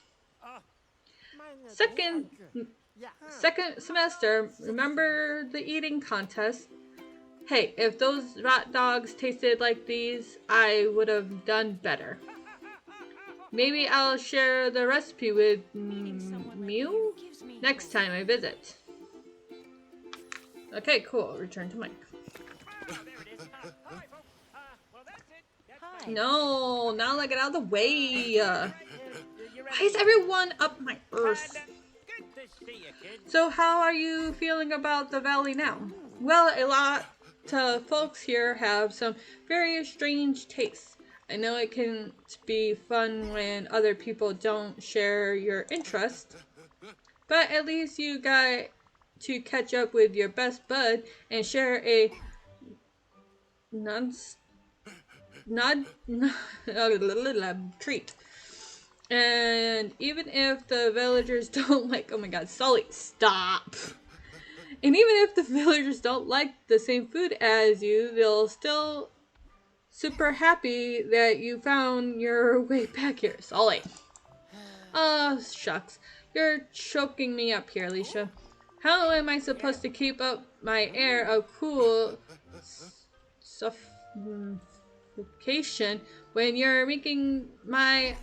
Second semester, remember the eating contest? Hey, if those rat dogs tasted like these, I would have done better. Maybe I'll share the recipe with Mew next time I visit. Okay, cool. Return to Mike. No, now I get out of the way. Why is everyone up my arse? So how are you feeling about the valley now? Well, a lot of folks here have some very strange tastes. I know it can be fun when other people don't share your interest, but at least you got to catch up with your best bud and share a treat. And even if the villagers don't like, oh my god, Sully, stop. And even if the villagers don't like the same food as you, they'll still super happy that you found your way back here, Sully. Oh, shucks. You're choking me up here, Alicia. How am I supposed to keep up my air of cool suffocation when you're making my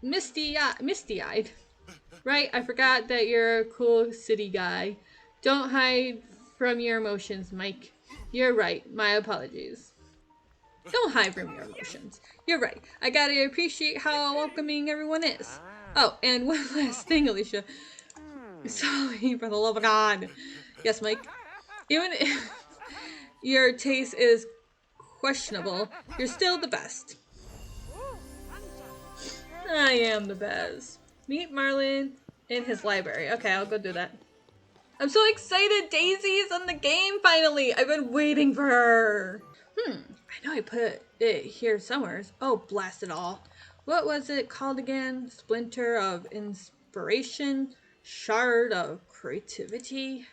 misty-eyed? Right, I forgot that you're a cool city guy. Don't hide from your emotions, Mike. You're right. My apologies. Don't hide from your emotions. You're right. I gotta appreciate how welcoming everyone is. Oh, and one last thing, Alicia. Sorry, for the love of God. Yes, Mike. Even if your taste is questionable, you're still the best. I am the best. Meet Marlin in his library. Okay, I'll go do that. I'm so excited! Daisy's in the game finally! I've been waiting for her! I know I put it here somewhere. Oh, blast it all. What was it called again? Splinter of Inspiration? Shard of Creativity?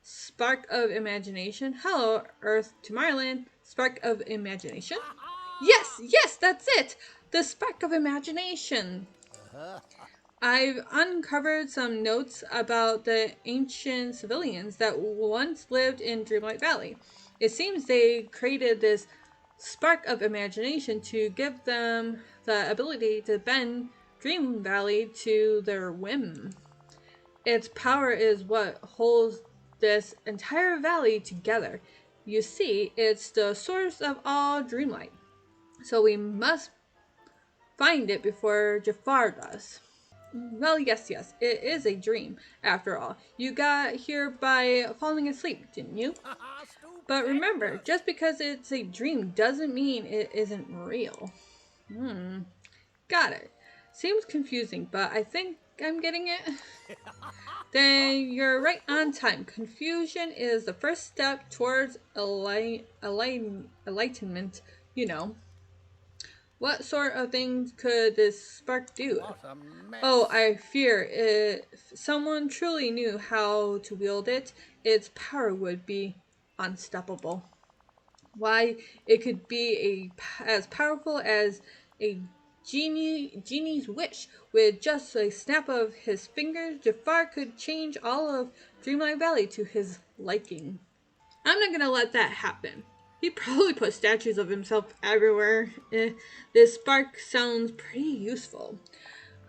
Spark of Imagination? Hello, Earth to Marlin. Spark of Imagination? Yes, yes, that's it! The Spark of Imagination! I've uncovered some notes about the ancient civilians that once lived in Dreamlight Valley. It seems they created this spark of imagination to give them the ability to bend Dream Valley to their whim. Its power is what holds this entire valley together. You see, it's the source of all Dreamlight. So we must find it before Jafar does. Well, yes, it is a dream, after all. You got here by falling asleep, didn't you? But remember, just because it's a dream doesn't mean it isn't real. Got it. Seems confusing, but I think I'm getting it. Then you're right on time. Confusion is the first step towards enlightenment, you know. What sort of things could this spark do? What a mess. Oh, I fear if someone truly knew how to wield it, its power would be unstoppable. Why, it could be as powerful as a genie's wish. With just a snap of his fingers, Jafar could change all of Dreamlight Valley to his liking. I'm not gonna let that happen. He'd probably put statues of himself everywhere. This spark sounds pretty useful.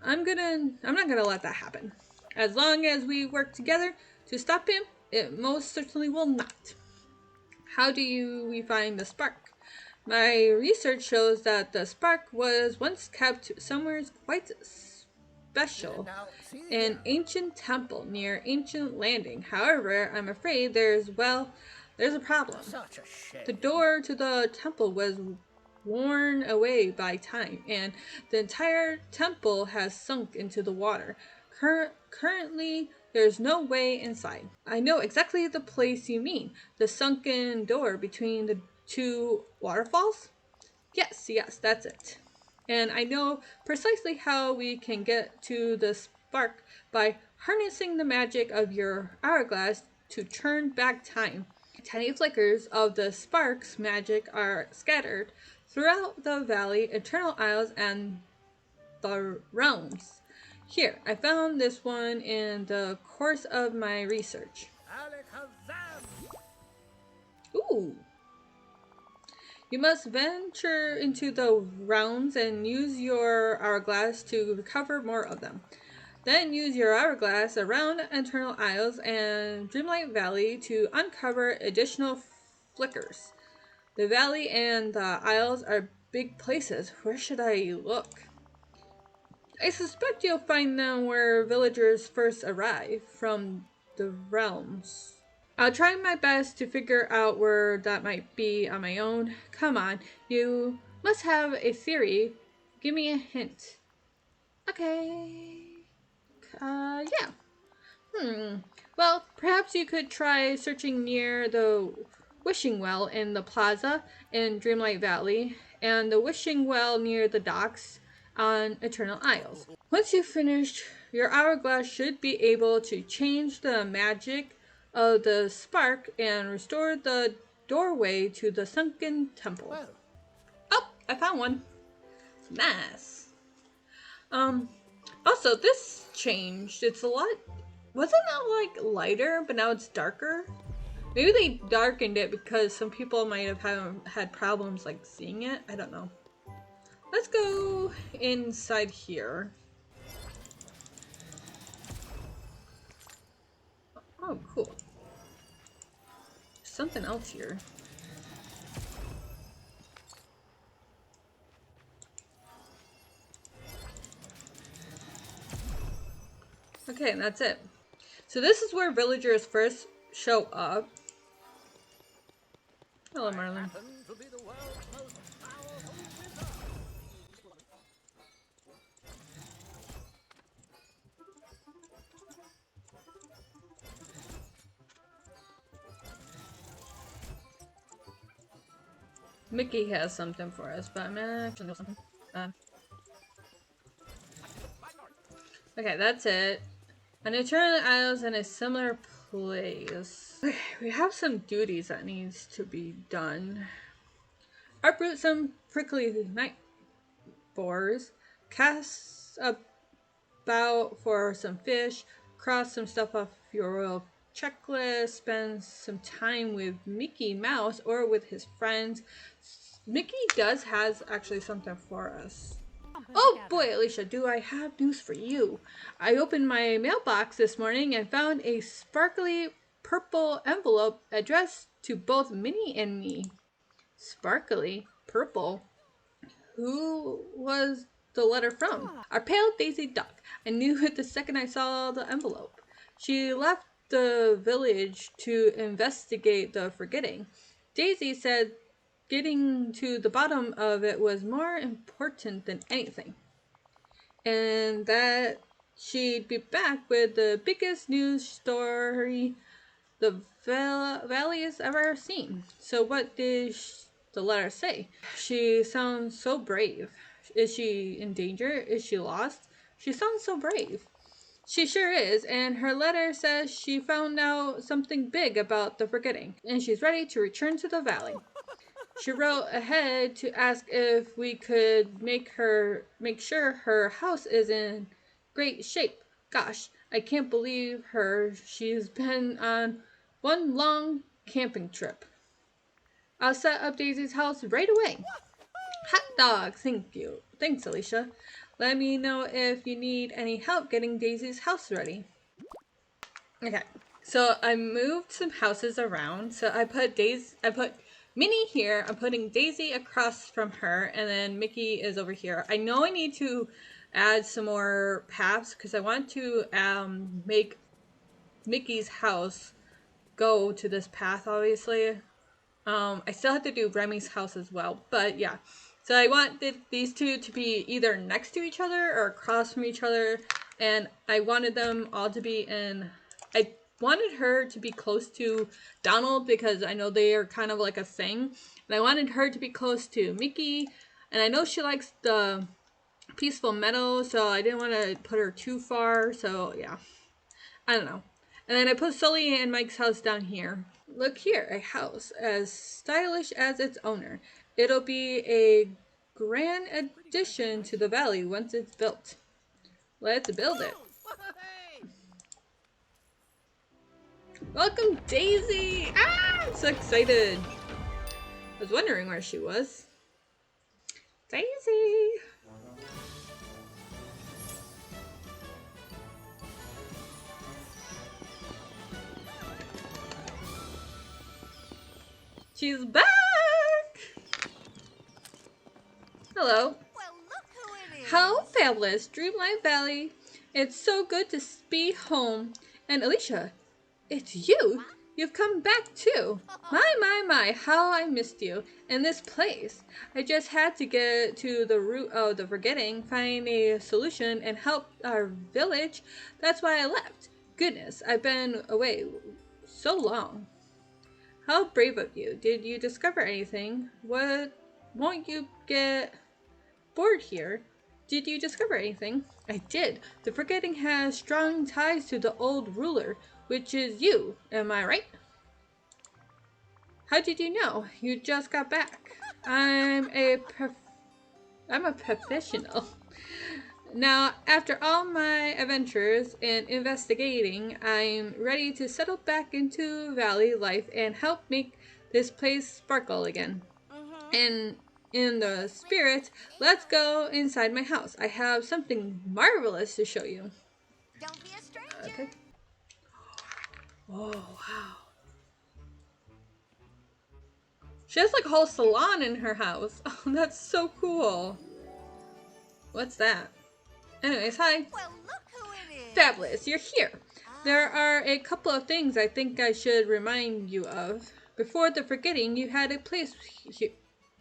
I'm not gonna let that happen. As long as we work together to stop him, it most certainly will not. How do we find the spark? My research shows that the spark was once kept somewhere quite special. Now, see An here. ancient temple near Ancient Landing. However, I'm afraid there's a problem. Such a shame. The door to the temple was worn away by time, and the entire temple has sunk into the water. Currently, there's no way inside. I know exactly the place you mean. The sunken door between the two waterfalls? Yes, that's it. And I know precisely how we can get to the spark by harnessing the magic of your hourglass to turn back time. Tiny flickers of the spark's magic are scattered throughout the valley, eternal isles, and the realms. Here, I found this one in the course of my research. Alakazam. Ooh! You must venture into the realms and use your hourglass to recover more of them. Then use your hourglass around Eternal Isles and Dreamlight Valley to uncover additional flickers. The valley and the isles are big places. Where should I look? I suspect you'll find them where villagers first arrive from the realms. I'll try my best to figure out where that might be on my own. Come on, you must have a theory. Give me a hint. Okay. Yeah. Well, perhaps you could try searching near the wishing well in the plaza in Dreamlight Valley and the wishing well near the docks on Eternal Isles. Once you've finished, your hourglass should be able to change the magic of the spark and restore the doorway to the sunken temple. Well, Oh, I found one. Nice. Also, this changed. It's a lot. Wasn't it like lighter, but now it's darker? Maybe they darkened it because some people might have had problems like seeing it. I don't know. Let's go inside here. Oh, cool. Something else here. Okay, and that's it. So this is where villagers first show up. Hello, Marlon. happen to be the world's most powerful wizard. Mickey has something for us, but I'm actually know something. Okay, that's it. An Eternal Isles in a similar place. Okay, we have some duties that needs to be done. Uproot some prickly night boars. Cast about for some fish. Cross some stuff off your royal checklist. Spend some time with Mickey Mouse or with his friends. Mickey has actually something for us. Oh boy, Alicia, do I have news for you. I opened my mailbox this morning and found a sparkly purple envelope addressed to both Minnie and me. Sparkly purple. Who was the letter from? Our pale Daisy Duck. I knew it the second I saw the envelope. She left the village to investigate the forgetting. Daisy said getting to the bottom of it was more important than anything, and that she'd be back with the biggest news story the valley has ever seen. So what did the letter say? She sounds so brave. Is she in danger? Is she lost? She sounds so brave. She sure is, and her letter says she found out something big about the forgetting, and she's ready to return to the valley. She wrote ahead to ask if we could make sure her house is in great shape. Gosh, I can't believe her. She's been on one long camping trip. I'll set up Daisy's house right away. Hot dog, thank you. Thanks, Alicia. Let me know if you need any help getting Daisy's house ready. Okay, so I moved some houses around. So I put Minnie here. I'm putting Daisy across from her, and then Mickey is over here. I know I need to add some more paths because I want to make Mickey's house go to this path, obviously. I still have to do Remy's house as well, but yeah. So I want these two to be either next to each other or across from each other, and I wanted them all to be in... I wanted her to be close to Donald because I know they are kind of like a thing, and I wanted her to be close to Mickey, and I know she likes the peaceful meadow, so I didn't want to put her too far, so yeah. I don't know. And then I put Sully and Mike's house down here. Look here, a house as stylish as its owner. It'll be a grand addition to the valley once it's built. Let's build it. Welcome, Daisy! Ah, I'm so excited. I was wondering where she was. Daisy! She's back! Hello. Well, look who it is. How fabulous, Dreamlight Valley. It's so good to be home. And Alicia, it's you. You've come back too. My, how I missed you. And this place. I just had to get to the root of the forgetting, find a solution, and help our village. That's why I left. Goodness, I've been away so long. How brave of you. Did you discover anything? Won't you get bored here? Did you discover anything? I did. The forgetting has strong ties to the old ruler, which is you. Am I right? How did you know? You just got back. I'm a professional. Now, after all my adventures and investigating, I'm ready to settle back into valley life and help make this place sparkle again. And in the spirit, let's go inside my house. I have something marvelous to show you. Don't be a stranger. Okay. Oh, wow. She has like a whole salon in her house. Oh, that's so cool. What's that? Anyways, hi. Well, look who it is. Fabulous, you're here. There are a couple of things I think I should remind you of. Before the forgetting, you had a place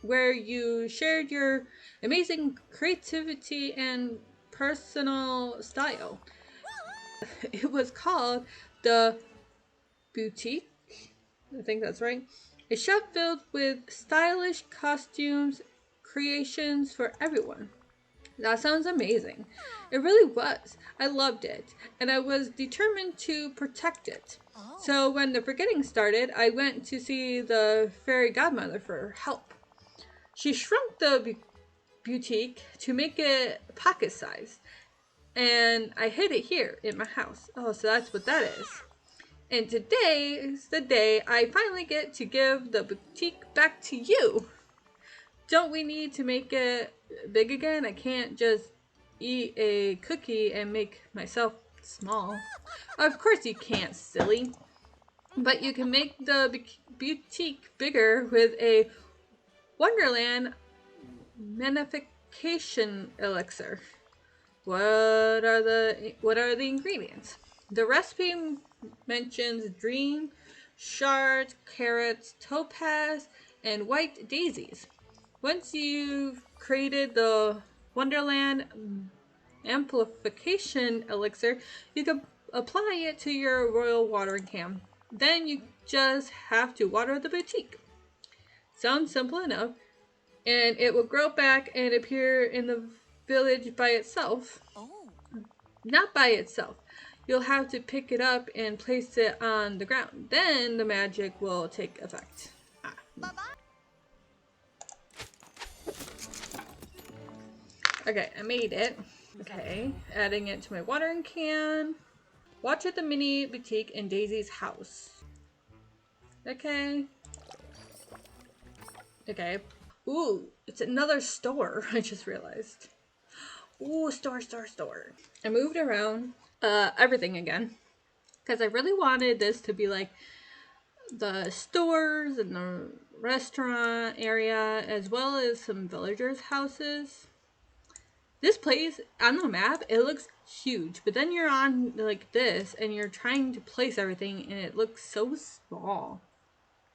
where you shared your amazing creativity and personal style. It was called the Boutique. I think that's right. A shop filled with stylish costumes, creations for everyone. That sounds amazing. It really was. I loved it, and I was determined to protect it. So when the forgetting started, I went to see the fairy godmother for help. She shrunk the boutique to make it pocket size, and I hid it here in my house. Oh, so that's what that is. And today is the day I finally get to give the boutique back to you. Don't we need to make it big again? I can't just eat a cookie and make myself small. Of course you can't, silly. But you can make the boutique bigger with a Wonderland magnification elixir. What are the ingredients? The recipe mentions dream shards, carrots, topaz, and white daisies. Once you've created the Wonderland amplification elixir, you can apply it to your royal watering can. Then you just have to water the boutique. Sounds simple enough, and it will grow back and appear in the village by itself. Oh. Not by itself. You'll have to pick it up and place it on the ground. Then the magic will take effect. Okay, I made it. Okay, adding it to my watering can. Watch at the mini boutique in Daisy's house. Okay. Okay. Ooh, it's another store, I just realized. Ooh, store. I moved around everything again. Because I really wanted this to be like the stores and the restaurant area, as well as some villagers' houses. This place on the map, it looks huge, but then you're on like this and you're trying to place everything and it looks so small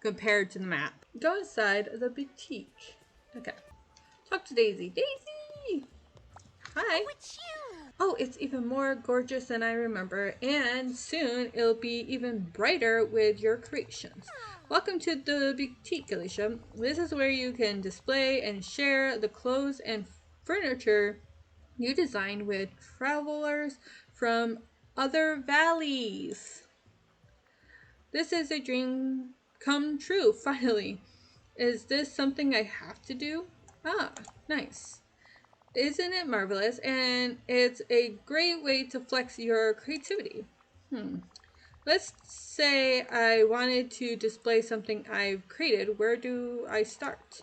compared to the map. Go inside the boutique. Okay. Talk to Daisy. Daisy! Hi. It's you. Oh, it's even more gorgeous than I remember, and soon it'll be even brighter with your creations. Welcome to the boutique, Alicia. This is where you can display and share the clothes and furniture you design with travelers from other valleys. This is a dream come true, finally. Is this something I have to do? Ah, nice. Isn't it marvelous? And it's a great way to flex your creativity. Let's say I wanted to display something I've created. Where do I start?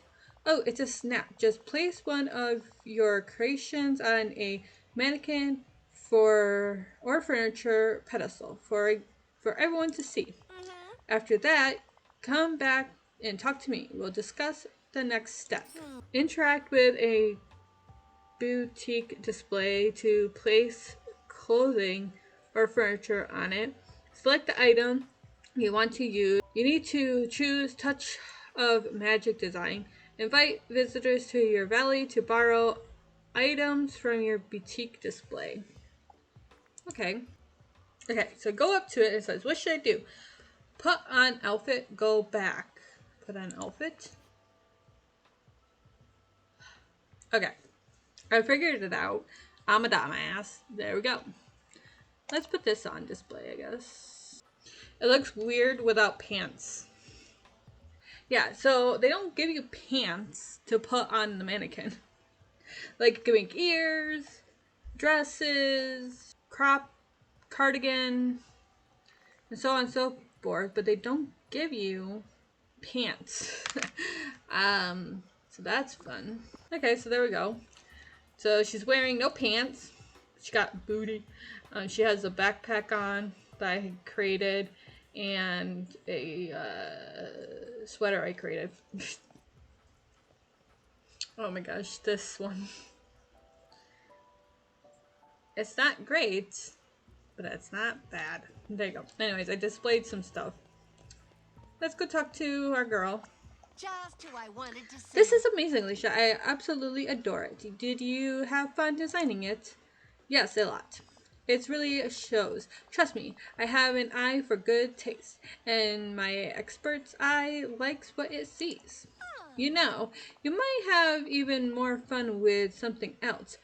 Oh, it's a snap. Just place one of your creations on a mannequin or furniture pedestal for everyone to see. After that, come back and talk to me. We'll discuss the next step. Interact with a boutique display to place clothing or furniture on it. Select the item you want to use. You need to choose Touch of Magic Design. Invite visitors to your valley to borrow items from your boutique display. Okay, so go up to it and it says, what should I do? Put on outfit, go back. Put on outfit. Okay, I figured it out. I'm a dumbass. There we go. Let's put this on display, I guess. It looks weird without pants. Yeah, so they don't give you pants to put on the mannequin. Like giving ears, dresses, crop, cardigan, and so on and so forth, but they don't give you pants. So that's fun. Okay, so there we go. So she's wearing no pants. She got booty. She has a backpack on that I created and a sweater I created. Oh my gosh, this one. It's not great, but it's not bad. There you go. Anyways, I displayed some stuff. Let's go talk to our girl. Just who I wanted to see. This is amazing, Alicia. I absolutely adore it. Did you have fun designing it? Yes, a lot. It really shows. Trust me, I have an eye for good taste, and my expert's eye likes what it sees. You know, you might have even more fun with something else.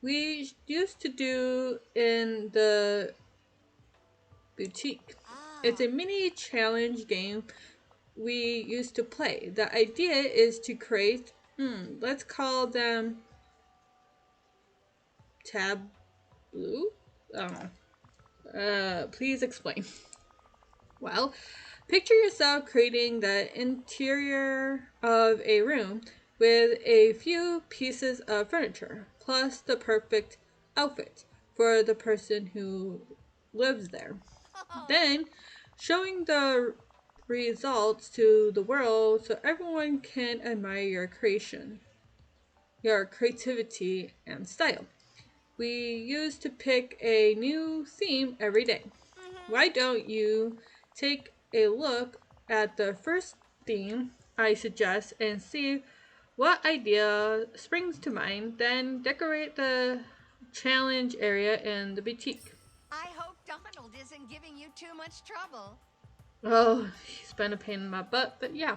We used to do in the boutique. It's a mini challenge game we used to play. The idea is to create, let's call them tableau? I don't know. Please explain. Well, picture yourself creating the interior of a room with a few pieces of furniture, plus the perfect outfit for the person who lives there. Then showing the results to the world so everyone can admire your creation, your creativity, and style. We used to pick a new theme every day. Why don't you take a look at the first theme I suggest and see what idea springs to mind, then decorate the challenge area in the boutique. I hope Donald isn't giving you too much trouble. Oh, he's been a pain in my butt, but yeah.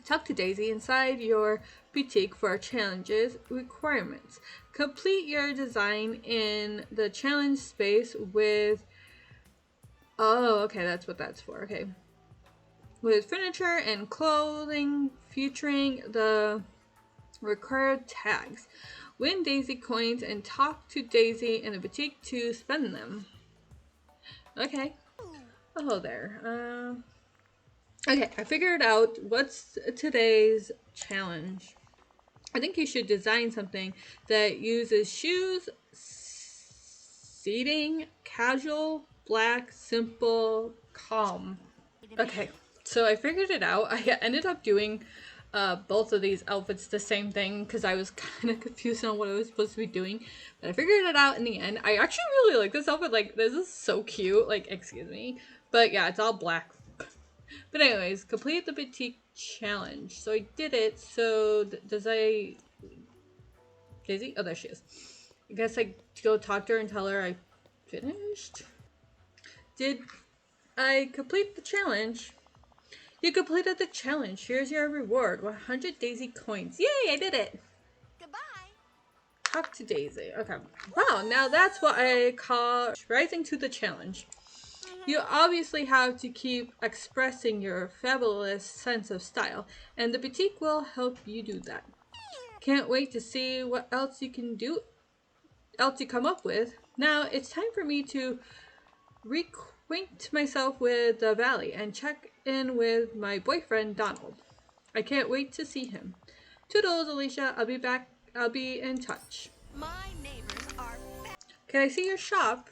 Talk to Daisy inside your boutique for challenges requirements. Complete your design in the challenge space with. Oh, okay, that's what that's for. Okay. With furniture and clothing featuring the required tags. Win Daisy coins and talk to Daisy in the boutique to spend them. Okay. Oh, there. Okay, I figured out what's today's challenge. I think you should design something that uses shoes, seating, casual, black, simple, calm. Okay, so I figured it out. I ended up doing both of these outfits the same thing because I was kind of confused on what I was supposed to be doing. But I figured it out in the end. I actually really like this outfit. Like, this is so cute. Like, excuse me. But yeah, it's all black. But anyways, complete the boutique challenge. So I did it. So does I... Daisy? Oh, there she is. I guess I go talk to her and tell her I finished. Did I complete the challenge? You completed the challenge. Here's your reward. 100 Daisy coins. Yay, I did it. Goodbye. Talk to Daisy. Okay. Wow, now that's what I call rising to the challenge. You obviously have to keep expressing your fabulous sense of style, and the boutique will help you do that. Can't wait to see what else you come up with. Now it's time for me to reacquaint myself with the valley and check in with my boyfriend Donald. I can't wait to see him. Toodles, Alicia. I'll be back. I'll be in touch. My neighbors are Can I see your shop?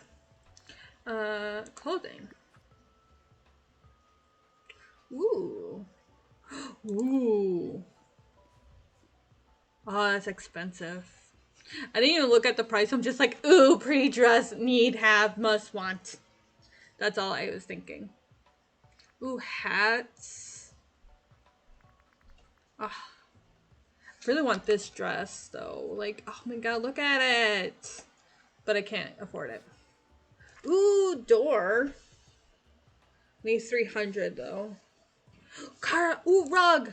Clothing. Ooh. Ooh. Oh, that's expensive. I didn't even look at the price. I'm just like, ooh, pretty dress, need, have, must, want. That's all I was thinking. Ooh, hats. Oh, I really want this dress, though. Like, oh my god, look at it. But I can't afford it. Ooh, door. Needs 300, though. Car. Ooh, rug.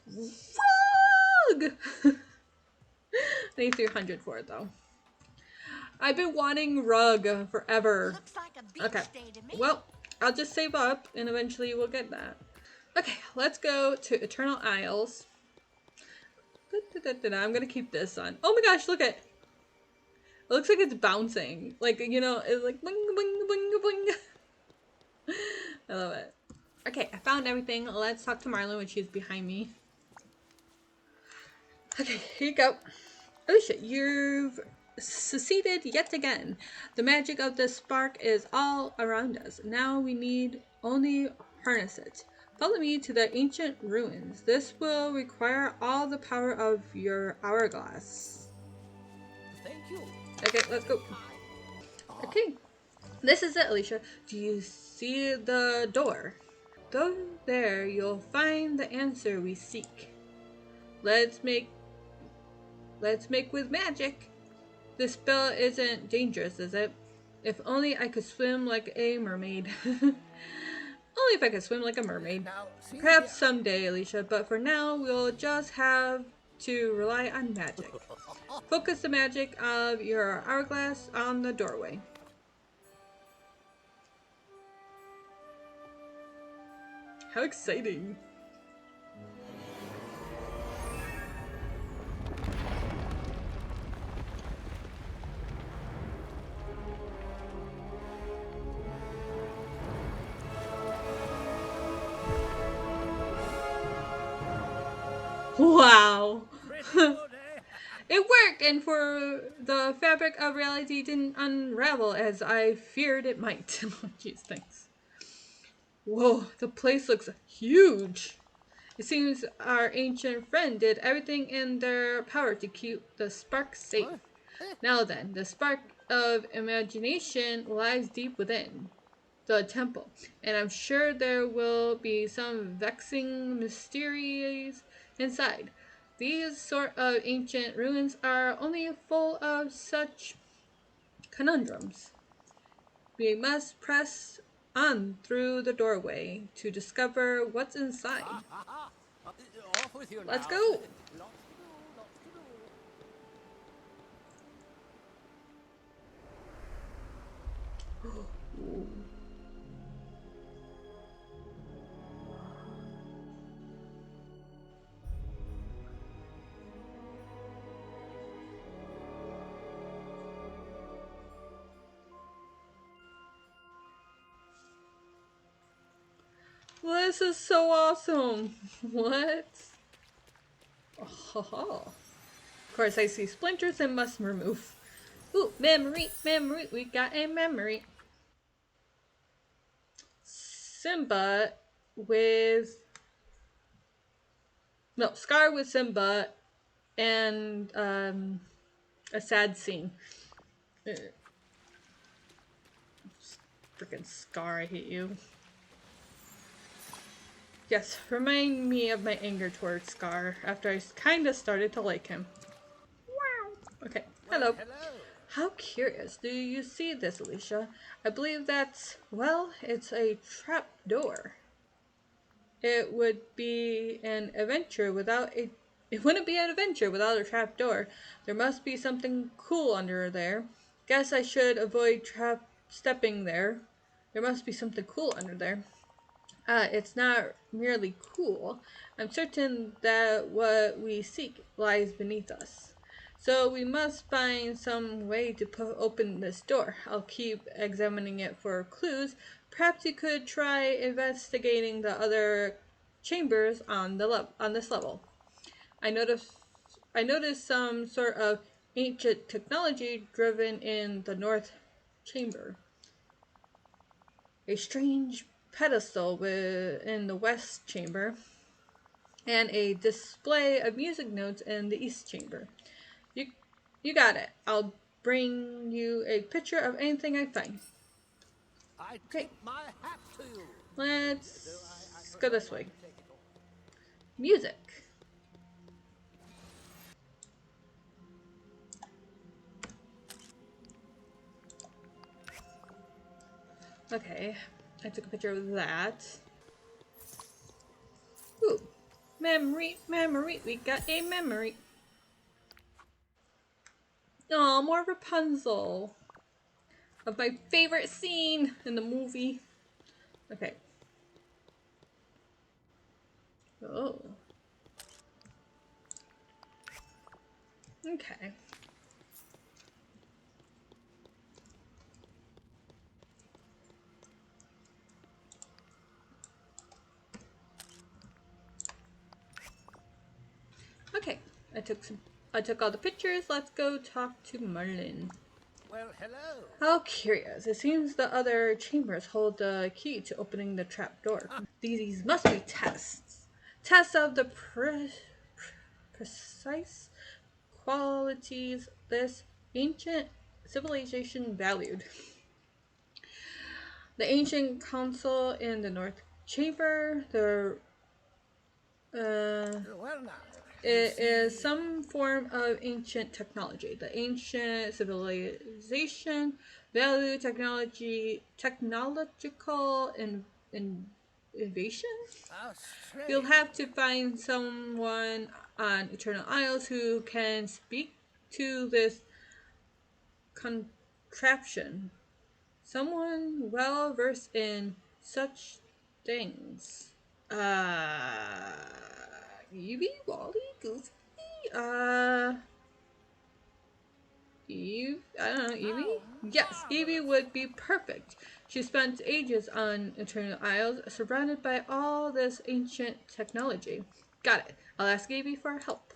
Rug! I need 300 for it, though. I've been wanting rug forever. looks like a beach Okay. day to me. Well, I'll just save up and eventually we'll get that. Okay, let's go to Eternal Isles. I'm gonna keep this on. Oh my gosh, look at it. It looks like it's bouncing. Like, you know, it's like boing, boing, boing, boing. I love it. Okay, I found everything. Let's talk to Marlon when she's behind me. Okay, here you go. Alicia, you've succeeded yet again. The magic of the spark is all around us. Now we need only harness it. Follow me to the ancient ruins. This will require all the power of your hourglass. Thank you. Okay, let's go. Okay, this is it, Alicia. Do you see the door? Go there, you'll find the answer we seek. Let's make with magic. This spell isn't dangerous, is it? If only I could swim like a mermaid. Only if I could swim like a mermaid. Now, see Perhaps here. someday, Alicia, but for now, we'll just have to rely on magic. Focus the magic of your hourglass on the doorway. How exciting. Wow. Pretty good, eh? It worked, and for the fabric of reality didn't unravel as I feared it might. Jeez, thanks. Whoa, the place looks huge. It seems our ancient friend did everything in their power to keep the spark safe. What? Now then, the spark of imagination lies deep within the temple, and I'm sure there will be some vexing mysteries inside. These sort of ancient ruins are only full of such conundrums. We must press on through the doorway to discover what's inside. Off with you Let's now. go! Lots to do, lots to do. This is so awesome! What? Oh, of course, I see splinters and must remove. Ooh, memory, memory, we got a memory. Simba with. No, Scar with Simba and a sad scene. Freaking Scar, I hate you. Yes, remind me of my anger towards Scar after I kinda started to like him. Wow. Okay, hello. Well, hello. How curious. Do you see this, Alicia? I believe that's, well, it's a trap door. It would be an adventure without a it wouldn't be an adventure without a trap door. There must be something cool under there. Guess I should avoid trap stepping there. There must be something cool under there. It's not merely cool. I'm certain that what we seek lies beneath us. So we must find some way to open this door. I'll keep examining it for clues. Perhaps you could try investigating the other chambers on on this level. I noticed I noticed some sort of ancient technology driven in the north chamber. A strange pedestal in the west chamber, and a display of music notes in the east chamber. You, you got it. I'll bring you a picture of anything I find. I Okay, tip my hat to you. Though I let's go prefer this not way. to take it off. Music. Okay, I took a picture of that. Ooh, memory, memory. We got a memory. Oh, more Rapunzel. Of my favorite scene in the movie. Okay. Oh. Okay. Okay. I took all the pictures. Let's go talk to Merlin. Well, hello. How curious. It seems the other chambers hold the key to opening the trap door. These must be tests. Tests of the precise qualities this ancient civilization valued. The ancient council in the North Chamber, Well, now. You it is see, some form of ancient technology. The ancient civilization value technological innovation. how You'll strange. have to find someone on Eternal Isles who can speak to this contraption. Someone well versed in such things. Uh, Evie, Wally, Goofy, uh, Eve, I don't know, Evie? How Yes, Evie marvelous. would be perfect. She spent ages on Eternal Isles, surrounded by all this ancient technology. Got it. I'll ask Evie for help.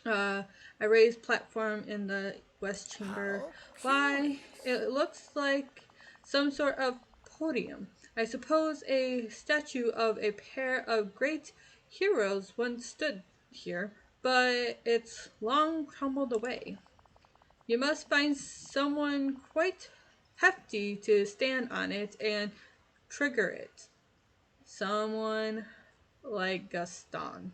Uh, a raised platform in the West Chamber. How Why, curious. it looks like some sort of podium. I suppose a statue of a pair of great heroes once stood here, but it's long crumbled away. You must find someone quite hefty to stand on it and trigger it. Someone like Gaston.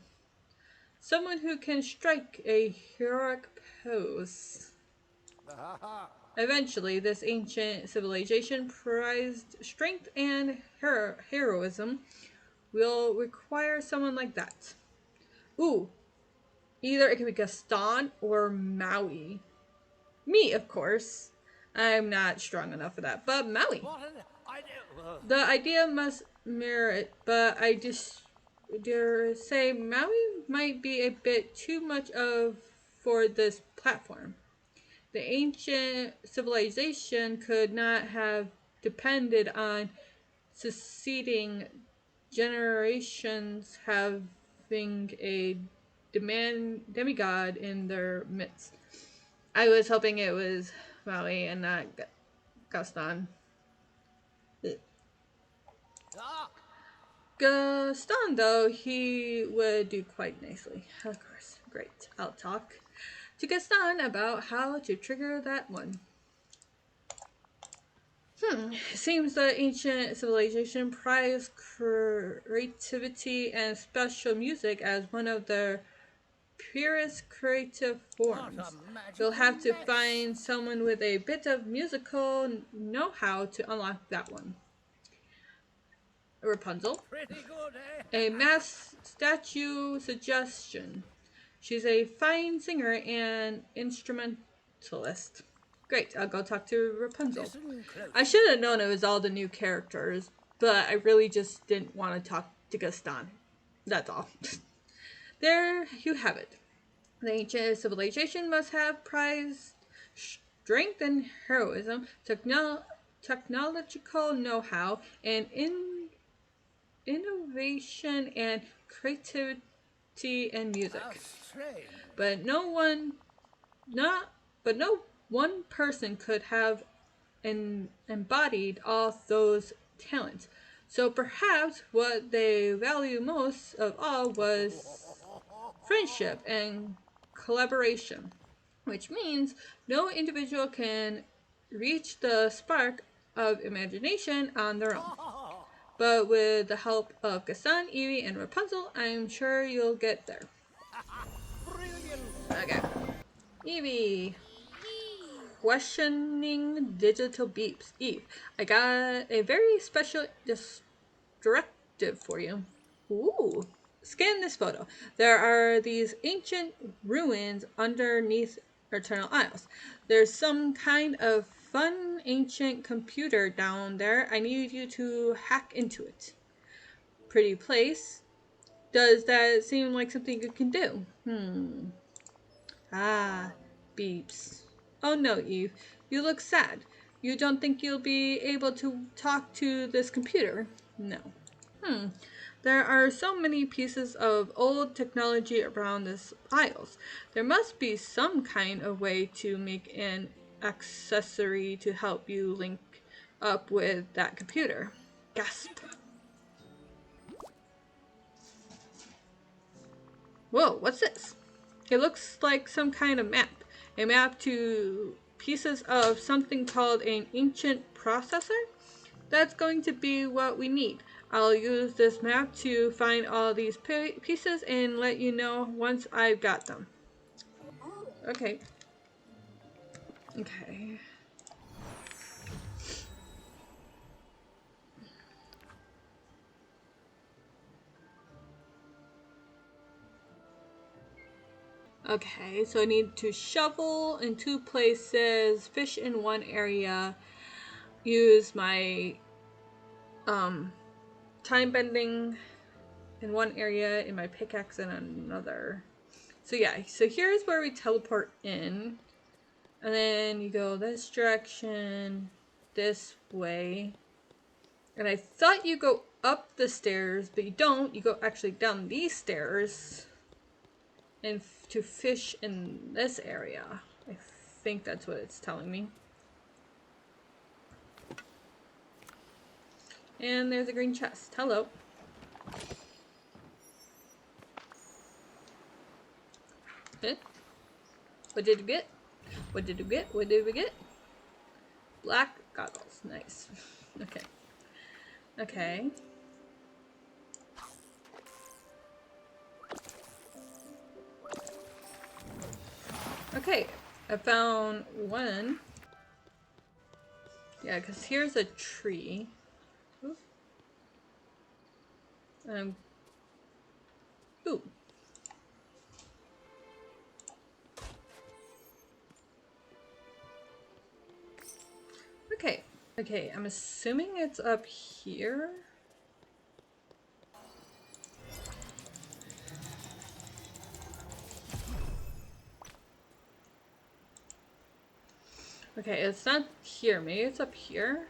Someone who can strike a heroic pose. Eventually, this ancient civilization prized strength and heroism will require someone like that. Ooh, either it could be Gaston or Maui. Me, of course. I'm not strong enough for that, but Maui. What an idea. The idea must mirror it, but I just dare say Maui might be a bit too much of for this platform. The ancient civilization could not have depended on succeeding generations having a demigod in their midst. I was hoping it was Maui and not Gaston. Ah, Gaston, though, he would do quite nicely. Of course. Great. I'll talk to Gaston about how to trigger that one. It seems the ancient civilization prized creativity and special music as one of their purest creative forms. You'll have to find someone with a bit of musical know-how to unlock that one. Rapunzel. pretty good, eh? A mass statue suggestion. She's a fine singer and instrumentalist. Great, I'll go talk to Rapunzel. Listen close. I should have known it was all the new characters, but I really just didn't want to talk to Gaston. That's all. There you have it. The ancient civilization must have prized strength and heroism, technological know-how, and innovation and creativity and music. How strange. But no one person could have embodied all those talents. So perhaps what they value most of all was friendship and collaboration, which means no individual can reach the spark of imagination on their own. But with the help of Gaston, Evie, and Rapunzel, I'm sure you'll get there. Brilliant. Okay. Evie. Questioning digital beeps. Eve, I got a very special directive for you. Ooh. Scan this photo. There are these ancient ruins underneath Eternal Isles. There's some kind of fun ancient computer down there. I need you to hack into it. Pretty place. Does that seem like something you can do? Ah, beeps. Oh no, Eve. You look sad. You don't think you'll be able to talk to this computer? No. There are so many pieces of old technology around this Isles. There must be some kind of way to make an accessory to help you link up with that computer. Gasp. Whoa, what's this? It looks like some kind of map. A map to pieces of something called an ancient processor? That's going to be what we need. I'll use this map to find all these pieces and let you know once I've got them. Okay. Okay. Okay, so I need to shovel in 2 places, fish in 1 area, use my time bending in 1 area, and my pickaxe in another. So yeah, so here's where we teleport in, and then you go this direction, this way, and I thought you go up the stairs, but you don't. You go actually down these stairs and to fish in this area. I think that's what it's telling me. And there's a green chest. Hello. Okay. What did you get? What did you get? What did we get? Black goggles. Nice. Okay. Okay. Okay. I found one. Yeah, because here's a tree. Ooh. Ooh. Okay. Okay, I'm assuming it's up here. Okay, it's not here. Maybe it's up here.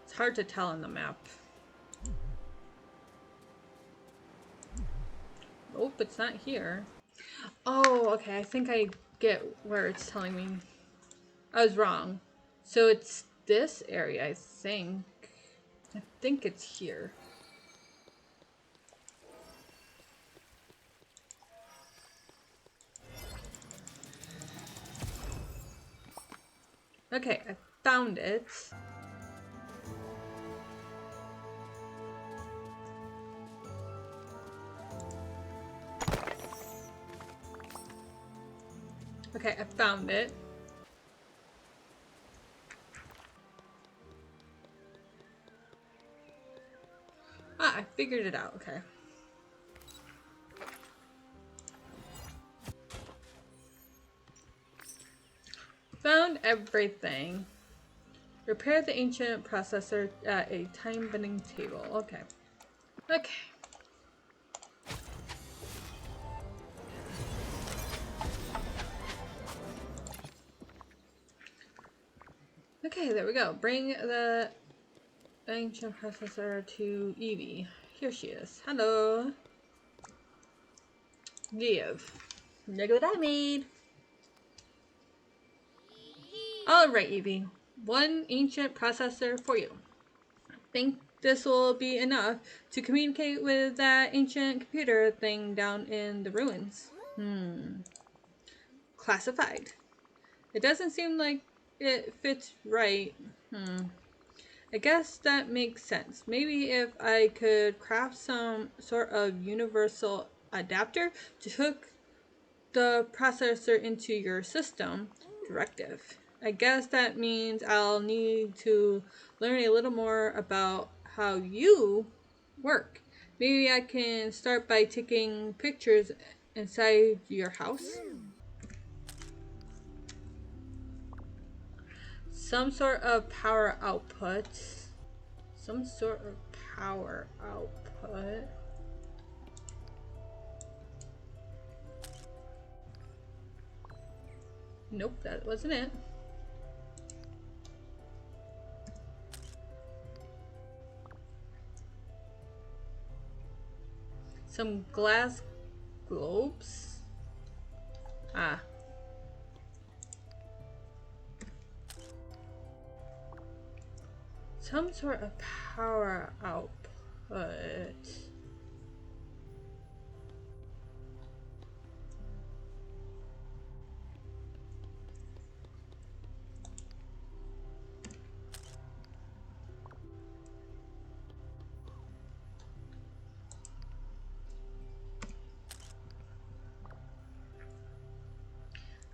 It's hard to tell on the map. Nope, it's not here. Oh, okay. I think I get where it's telling me. I was wrong. So it's this area, I think. I think it's here. Okay, I found it. Okay, I found it. Ah, I figured it out. Okay. Found everything. Repair the ancient processor at a time-bending table. Okay. Okay. Okay, there we go. Bring the ancient processor to Evie. Here she is. Hello. Give. Look what I made. Alright, Evie. One ancient processor for you. Think this will be enough to communicate with that ancient computer thing down in the ruins. Classified. It doesn't seem like it fits right. I guess that makes sense. Maybe if I could craft some sort of universal adapter to hook the processor into your system. Directive. I guess that means I'll need to learn a little more about how you work. Maybe I can start by taking pictures inside your house. Some sort of power output. Some sort of power output. Nope, that wasn't it. Some glass globes. Ah. Some sort of power output.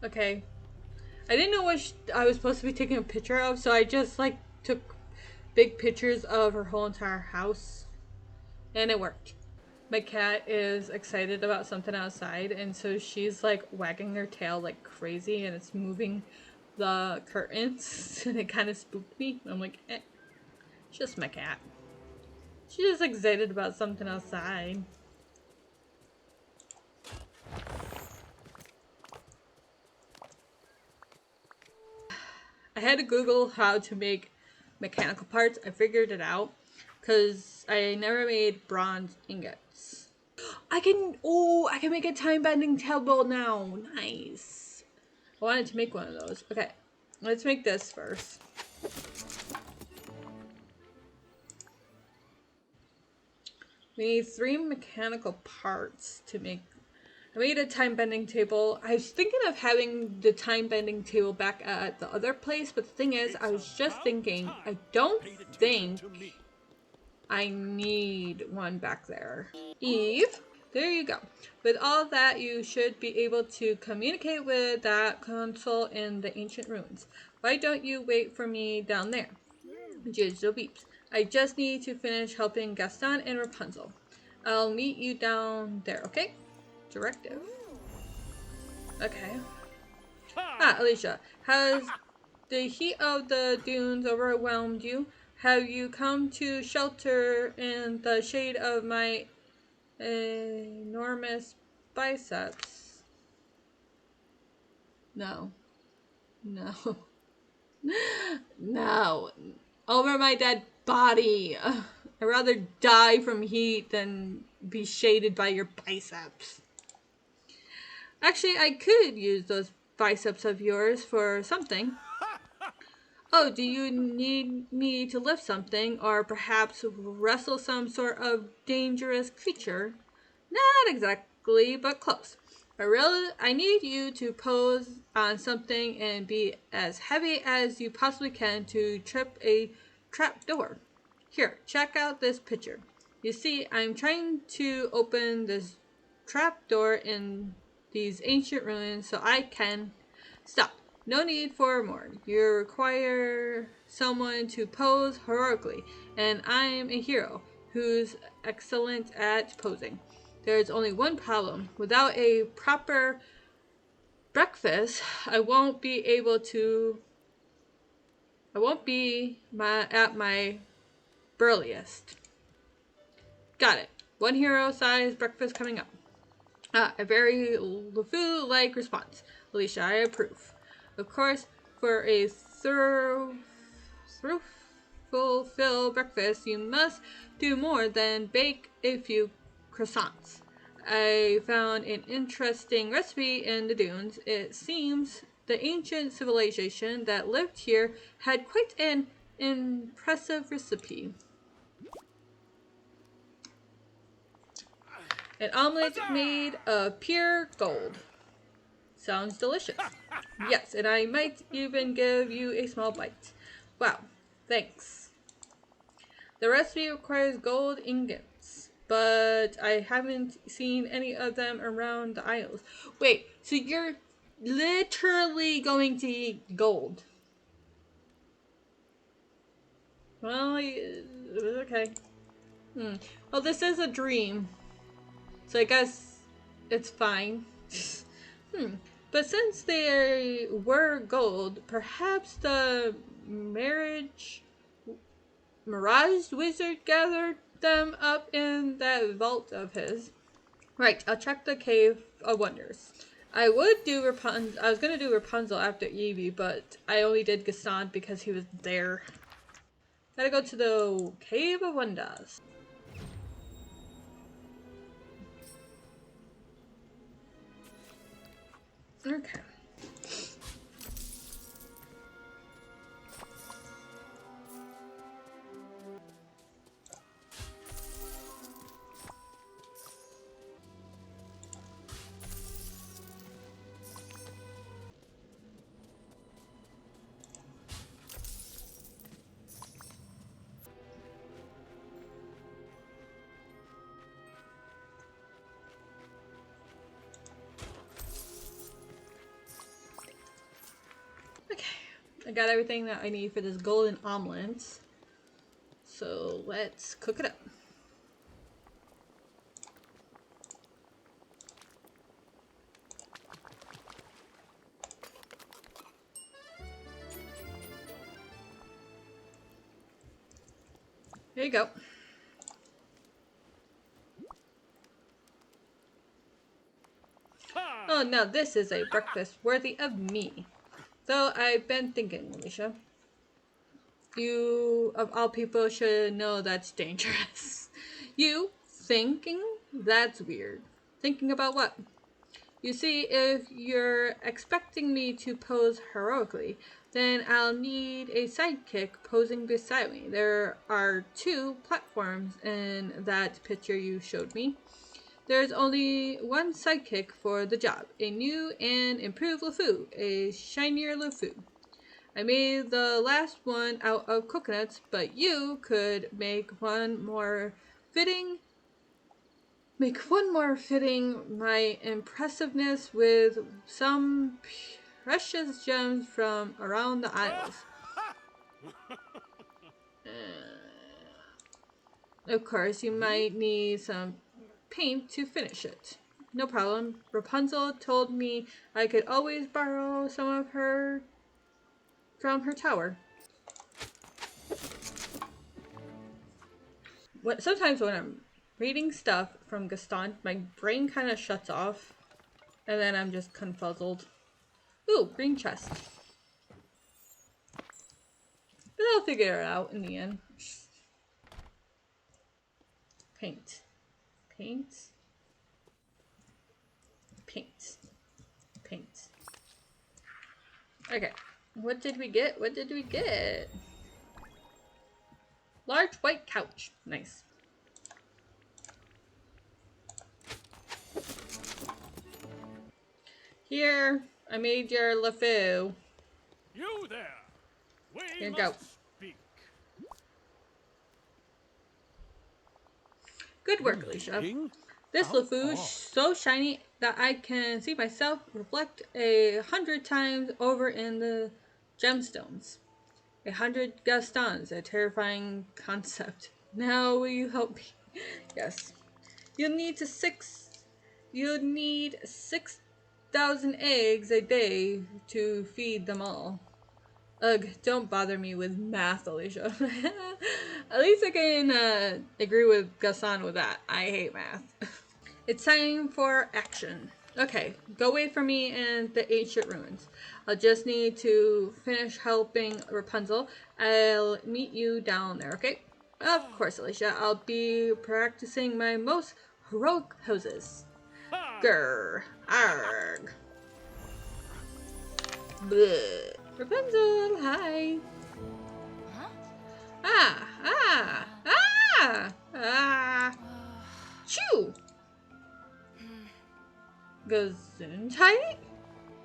Okay. I didn't know what I was supposed to be taking a picture of, so I just like took big pictures of her whole entire house. And it worked. My cat is excited about something outside, and so she's like wagging her tail like crazy, and it's moving the curtains, and it kind of spooked me. I'm like, eh, it's just my cat. She's just excited about something outside. I had to Google how to make mechanical parts. I figured it out because I never made bronze ingots. I can make a time bending table now. Nice. I wanted to make one of those. Okay, let's make this first. We need 3 mechanical parts to make. I made a time bending table. I was thinking of having the time bending table back at the other place, but the thing is, I was just thinking, I don't think I need one back there. Eve, there you go. With all that, you should be able to communicate with that console in the ancient ruins. Why don't you wait for me down there? Digital beeps. I just need to finish helping Gaston and Rapunzel. I'll meet you down there, okay? Directive. Okay. Ah, Alicia, has the heat of the dunes overwhelmed you? Have you come to shelter in the shade of my enormous biceps? No. No. No. Over my dead body. Ugh. I'd rather die from heat than be shaded by your biceps. Actually, I could use those biceps of yours for something. Oh, do you need me to lift something or perhaps wrestle some sort of dangerous creature? Not exactly, but close. I need you to pose on something and be as heavy as you possibly can to trip a trap door. Here, check out this picture. You see, I'm trying to open this trap door in these ancient ruins so I can stop. No need for more. You require someone to pose heroically, and I'm a hero who's excellent at posing. There's only one problem. Without a proper breakfast, I won't be at my burliest. Got it. One hero-sized breakfast coming up. A very LeFou-like response. Alicia, I approve. Of course, for a fulfill breakfast, you must do more than bake a few croissants. I found an interesting recipe in the dunes. It seems the ancient civilization that lived here had quite an impressive recipe. An omelet made of pure gold. Sounds delicious. Yes, and I might even give you a small bite. Wow, thanks. The recipe requires gold ingots, but I haven't seen any of them around the Isles. Wait, so you're literally going to eat gold? Well, okay. Well, this is a dream, so I guess it's fine. But since they were gold, perhaps the Mirage Wizard gathered them up in that vault of his. Right, I'll check the Cave of Wonders. I was gonna do Rapunzel after Evie, but I only did Gaston because he was there. Gotta go to the Cave of Wonders. Okay. I got everything that I need for this golden omelet. So let's cook it up. There you go. Oh, now this is a breakfast worthy of me. So I've been thinking, Alicia. You, of all people, should know that's dangerous. You thinking? That's weird. Thinking about what? You see, if you're expecting me to pose heroically, then I'll need a sidekick posing beside me. There are 2 platforms in that picture you showed me. There's only one sidekick for the job, a new and improved LeFou, a shinier LeFou. I made the last one out of coconuts, but you could make one more fitting my impressiveness with some precious gems from around the Isles. Of course, you might need some paint to finish it. No problem. Rapunzel told me I could always borrow some of her from her tower. Sometimes when I'm reading stuff from Gaston, my brain kind of shuts off, and then I'm just confuzzled. Ooh, green chest. But I'll figure it out in the end. Paint. Paint. Paint. Paint. Okay. What did we get? What did we get? Large white couch. Nice. Here, I made your LeFou. You there! We Here you must go. speak. Good work, Alicia. This LeFou is so shiny that I can see myself reflect 100 times over in the gemstones. 100 Gastons, a terrifying concept. Now will you help me? Yes. You'll need 6,000 eggs a day to feed them all. Ugh, don't bother me with math, Alicia. At least I can agree with Gaston with that. I hate math. It's time for action. Okay, go wait for me in the ancient ruins. I'll just need to finish helping Rapunzel. I'll meet you down there, okay? Of course, Alicia. I'll be practicing my most heroic poses. Grr. Arg. Bleh. Rapunzel, hi. Huh? Chew. Gesundheit?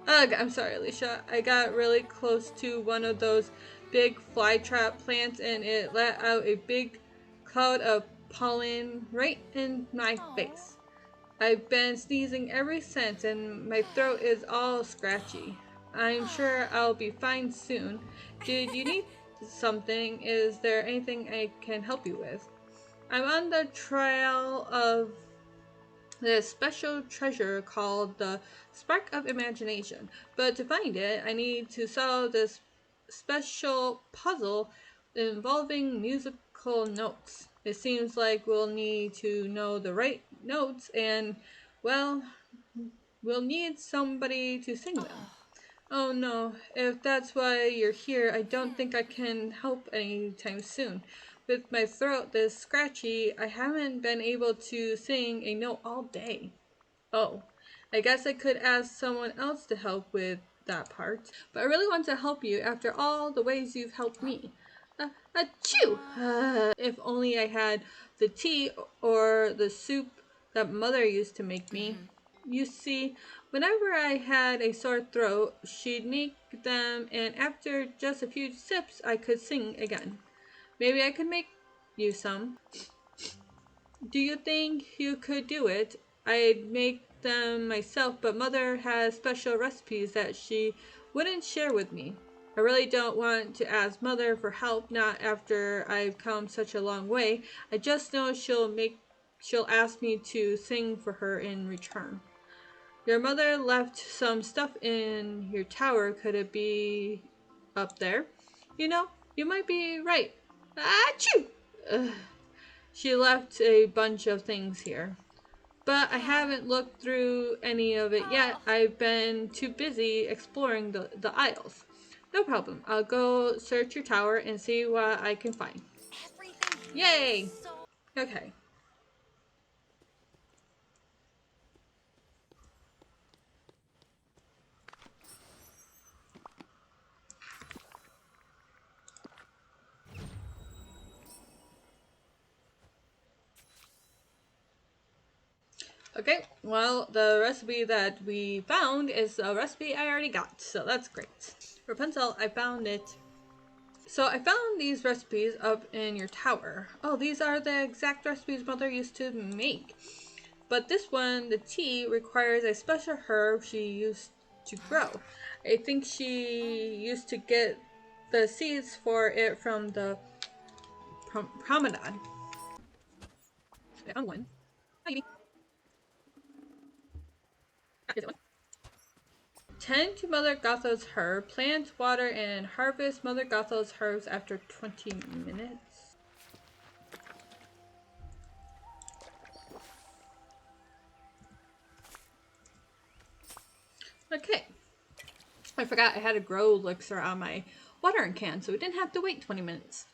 Ugh, I'm sorry, Alicia. I got really close to one of those big flytrap plants and it let out a big cloud of pollen right in my face. I've been sneezing ever since and my throat is all scratchy. I'm sure I'll be fine soon. Did you need something? Is there anything I can help you with? I'm on the trail of this special treasure called the Spark of Imagination. But to find it, I need to solve this special puzzle involving musical notes. It seems like we'll need to know the right notes and, well, we'll need somebody to sing them. Oh no, if that's why you're here, I don't think I can help anytime soon. With my throat this scratchy, I haven't been able to sing a note all day. Oh, I guess I could ask someone else to help with that part. But I really want to help you after all the ways you've helped me. Achoo! If only I had the tea or the soup that Mother used to make me. You see, whenever I had a sore throat, she'd make them, and after just a few sips, I could sing again. Maybe I could make you some. Do you think you could do it? I'd make them myself, but Mother has special recipes that she wouldn't share with me. I really don't want to ask Mother for help, not after I've come such a long way. I just know she'll ask me to sing for her in return. Your mother left some stuff in your tower. Could it be up there? You know, you might be right. Achoo! Ugh. She left a bunch of things here. But I haven't looked through any of it yet. I've been too busy exploring the aisles. No problem. I'll go search your tower and see what I can find. Yay! Okay. Okay, well, the recipe that we found is a recipe I already got, so that's great. Rapunzel, I found it. So I found these recipes up in your tower. Oh, these are the exact recipes Mother used to make. But this one, the tea, requires a special herb she used to grow. I think she used to get the seeds for it from the promenade. I found one. Hi, Evie. Ah, here's that one. Tend to Mother Gothel's herb. Plant, water, and harvest Mother Gothel's herbs after 20 minutes. Okay. I forgot I had a grow elixir on my watering can, so we didn't have to wait 20 minutes.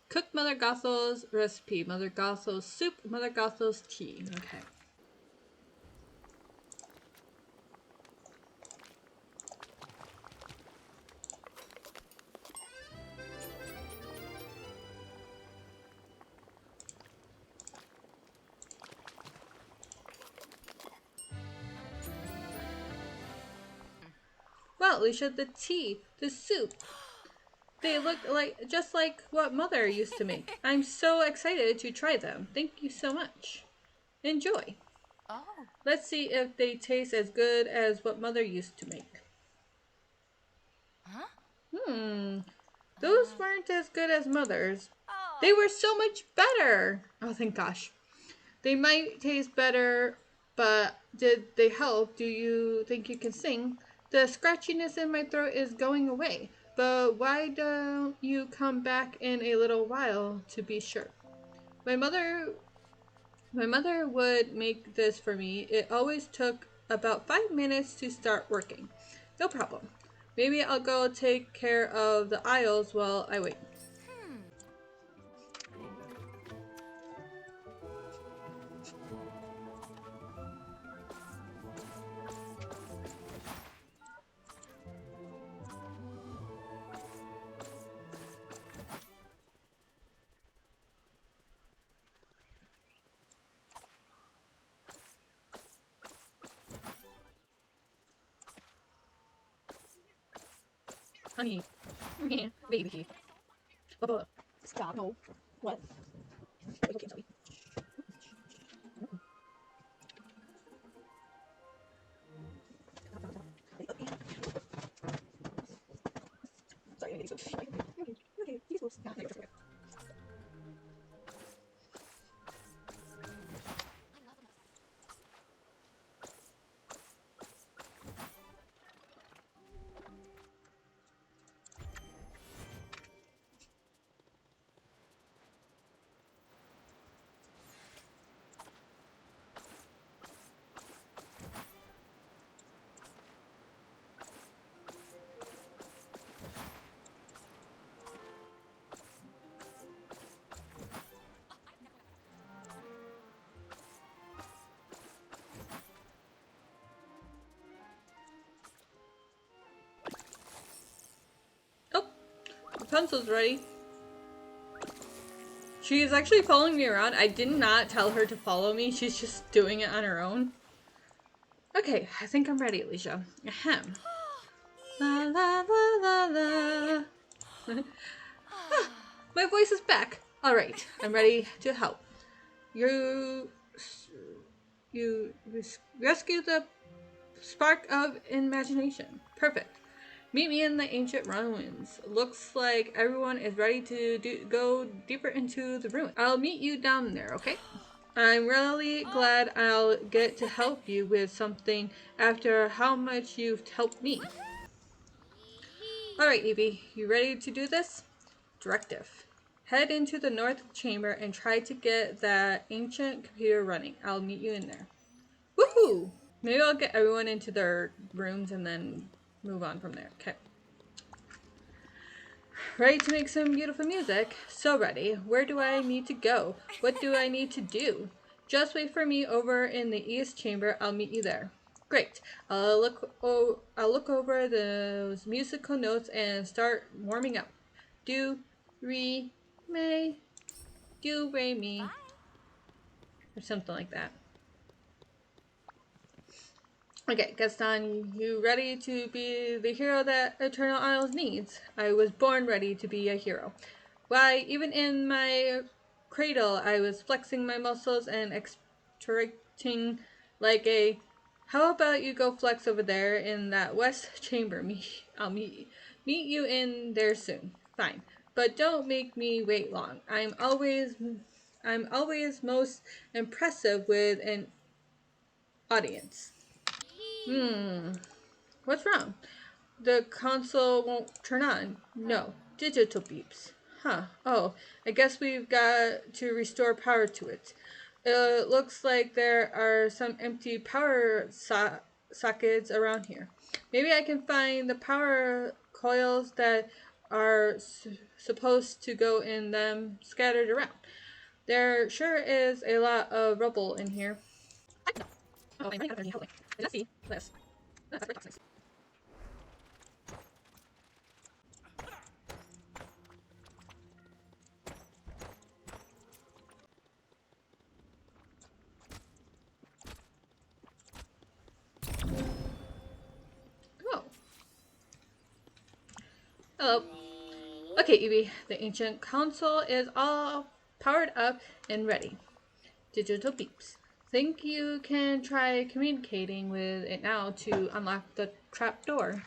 Cook Mother Gothel's recipe. Mother Gothel's soup. Mother Gothel's tea. Okay. Well, Alicia, the tea, the soup, they look like just like what Mother used to make. I'm so excited to try them. Thank you so much. Enjoy. Oh. Let's see if they taste as good as what Mother used to make. Huh? Those weren't as good as Mother's. Oh. They were so much better. Oh, thank gosh. They might taste better, but did they help? Do you think you can sing? The scratchiness in my throat is going away, but why don't you come back in a little while to be sure? My mother my mother would make this for me. It always took about 5 minutes to start working. No problem. Maybe I'll go take care of the aisles while I wait. Honey. Yeah, baby. Bubba. Stop. No. What? Okay, sorry. Sorry, I need to go. Okay, please go. Yeah, there you go. Oh, Rapunzel's ready. She is actually following me around. I did not tell her to follow me. She's just doing it on her own. Okay, I think I'm ready, Alicia. Ahem. La la la la la. Ah, my voice is back. All right, I'm ready to help. You, you rescue the spark of imagination. Perfect. Meet me in the ancient ruins. Looks like everyone is ready to go deeper into the ruin. I'll meet you down there, okay? I'm really glad I'll get to help you with something after how much you've helped me. Alright, Evie, you ready to do this? Directive. Head into the north chamber and try to get that ancient computer running. I'll meet you in there. Woohoo! Maybe I'll get everyone into their rooms and then move on from there. Okay. Ready to make some beautiful music? So ready. Where do I need to go? What do I need to do? Just wait for me over in the east chamber. I'll meet you there. Great. I'll look over those musical notes and start warming up. Do, re, mi, do, re, mi, or something like that. Okay, Gaston, you ready to be the hero that Eternal Isles needs? I was born ready to be a hero. Why, even in my cradle, I was flexing my muscles and extracting like a. How about you go flex over there in that west chamber? I'll meet you in there soon. Fine, but don't make me wait long. I'm always most impressive with an audience. Hmm. What's wrong? The console won't turn on. No. Digital beeps. Huh. Oh, I guess we've got to restore power to it. It looks like there are some empty power sockets around here. Maybe I can find the power coils that are supposed to go in them scattered around. There sure is a lot of rubble in here. Oh, I'm running out of energy. Let's see this. That's very toxic. Oh. Hello. Okay, Evie. The ancient console is all powered up and ready. Digital beeps. Think you can try communicating with it now to unlock the trapdoor.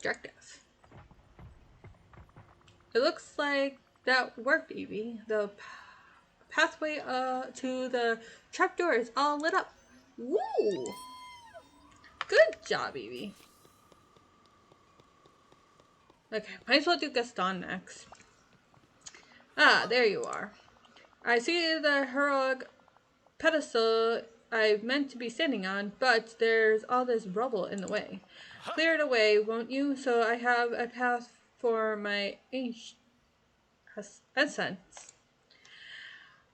Directive. It looks like that worked, Evie. The pathway to the trapdoor is all lit up. Woo! Good job, Evie. Okay, might as well do Gaston next. Ah, there you are. I see the heroic pedestal I meant to be standing on, but there's all this rubble in the way. Clear it away, won't you, so I have a path for my ascents.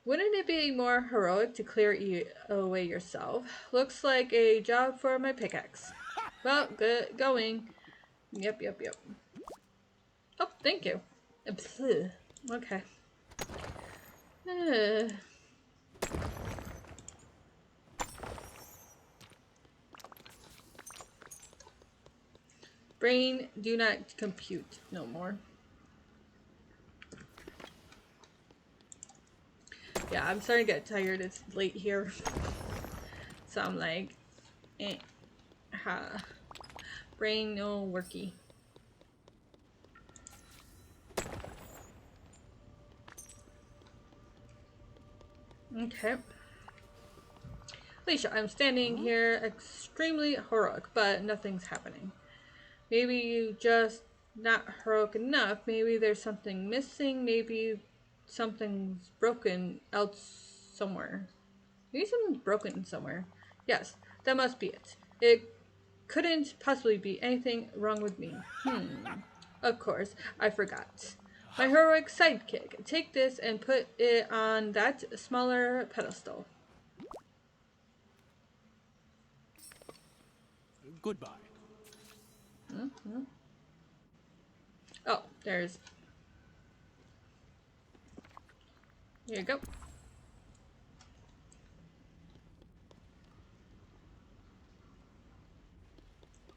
Wouldn't it be more heroic to clear it away yourself? Looks like a job for my pickaxe. Well, good going. Yep. Oh, thank you. Okay. Brain, do not compute no more. Yeah, I'm starting to get tired. It's late here. So I'm like, ha. Brain, no worky. Okay. Alicia, I'm standing here extremely heroic, but nothing's happening. Maybe you just not heroic enough. Maybe there's something missing. Maybe something's broken else somewhere. Maybe something's broken somewhere. Yes, that must be it. It couldn't possibly be anything wrong with me. Of course, I forgot. My heroic sidekick. Take this and put it on that smaller pedestal. Goodbye. Oh, there's... Here you go.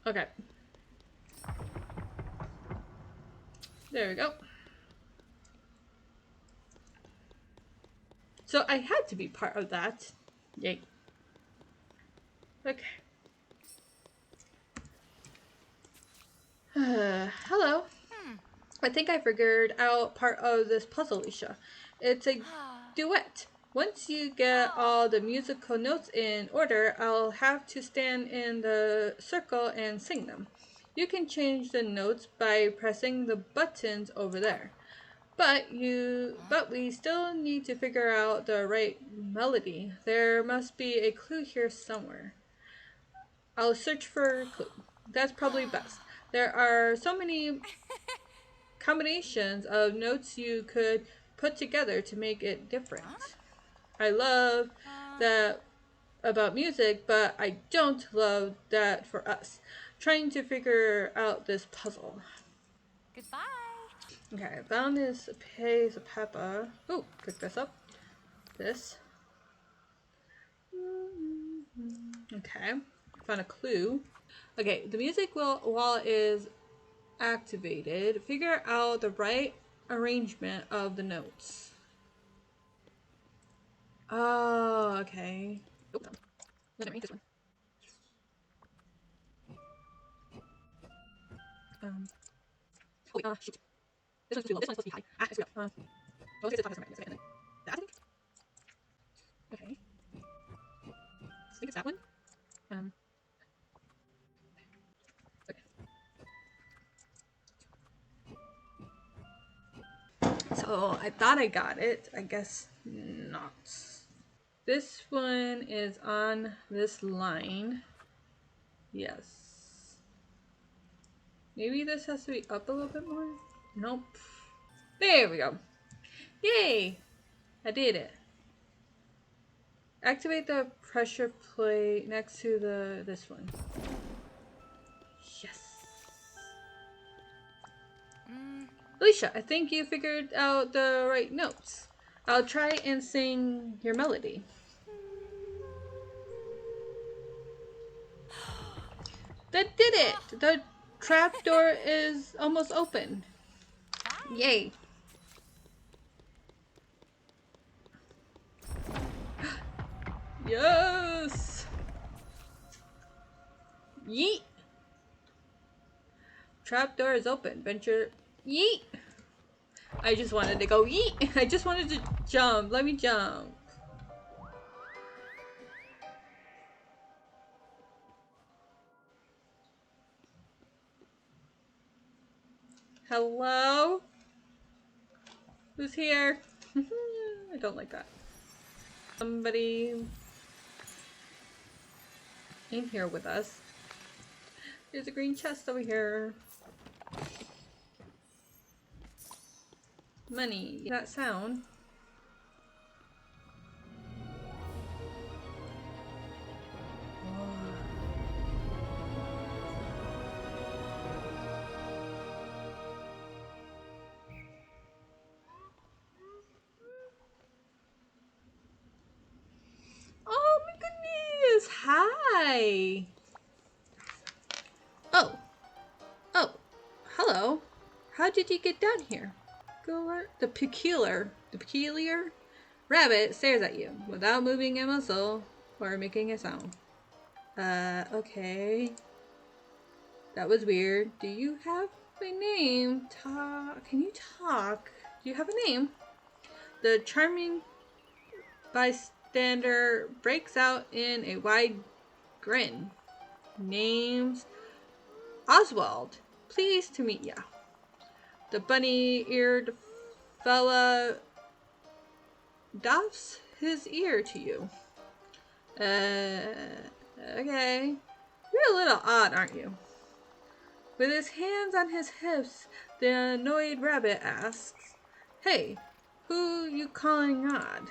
Okay. There we go. So I had to be part of that. Yay. Okay. Hello. I think I figured out part of this puzzle, Isha. It's a duet. Once you get all the musical notes in order, I'll have to stand in the circle and sing them. You can change the notes by pressing the buttons over there. But we still need to figure out the right melody. There must be a clue here somewhere. I'll search for a clue. That's probably best. There are so many combinations of notes you could put together to make it different. I love that about music, but I don't love that for us. Trying to figure out this puzzle. Goodbye. Okay, I found this piece of pepper. Oh, pick this up. This. Okay. found a clue. Okay, the music wall is activated. Figure out the right arrangement of the notes. Oh, okay. Oh, let me read this one. Oh wait, shoot. This one's too low. This one's supposed to be high. Ah, I screwed up. Well, let's get this top right. That, I think. Okay. I think it's that one. Okay. So I thought I got it. I guess not. This one is on this line. Yes. Maybe this has to be up a little bit more? Nope. There we go. Yay! I did it. Activate the pressure plate next to this one. Yes. Alicia, I think you figured out the right notes. I'll try and sing your melody. That did it! The trapdoor is almost open. Yay. Yes! Yeet! Trapdoor is open. Venture. Yeet! I just wanted to go yeet! I just wanted to jump. Let me jump. Hello? Who's here? I don't like that. Somebody in here with us. There's a green chest over here. Money. That sound. Oh my goodness! Hi! Oh. Oh. Hello. How did you get down here? The peculiar rabbit stares at you without moving a muscle or making a sound. Okay. That was weird. Do you have a name? Can you talk? Do you have a name? The charming bystander breaks out in a wide grin. Name's Oswald. Pleased to meet ya. The bunny-eared fella doffs his ear to you. Okay. You're a little odd, aren't you? With his hands on his hips, the annoyed rabbit asks, Hey, who you calling odd?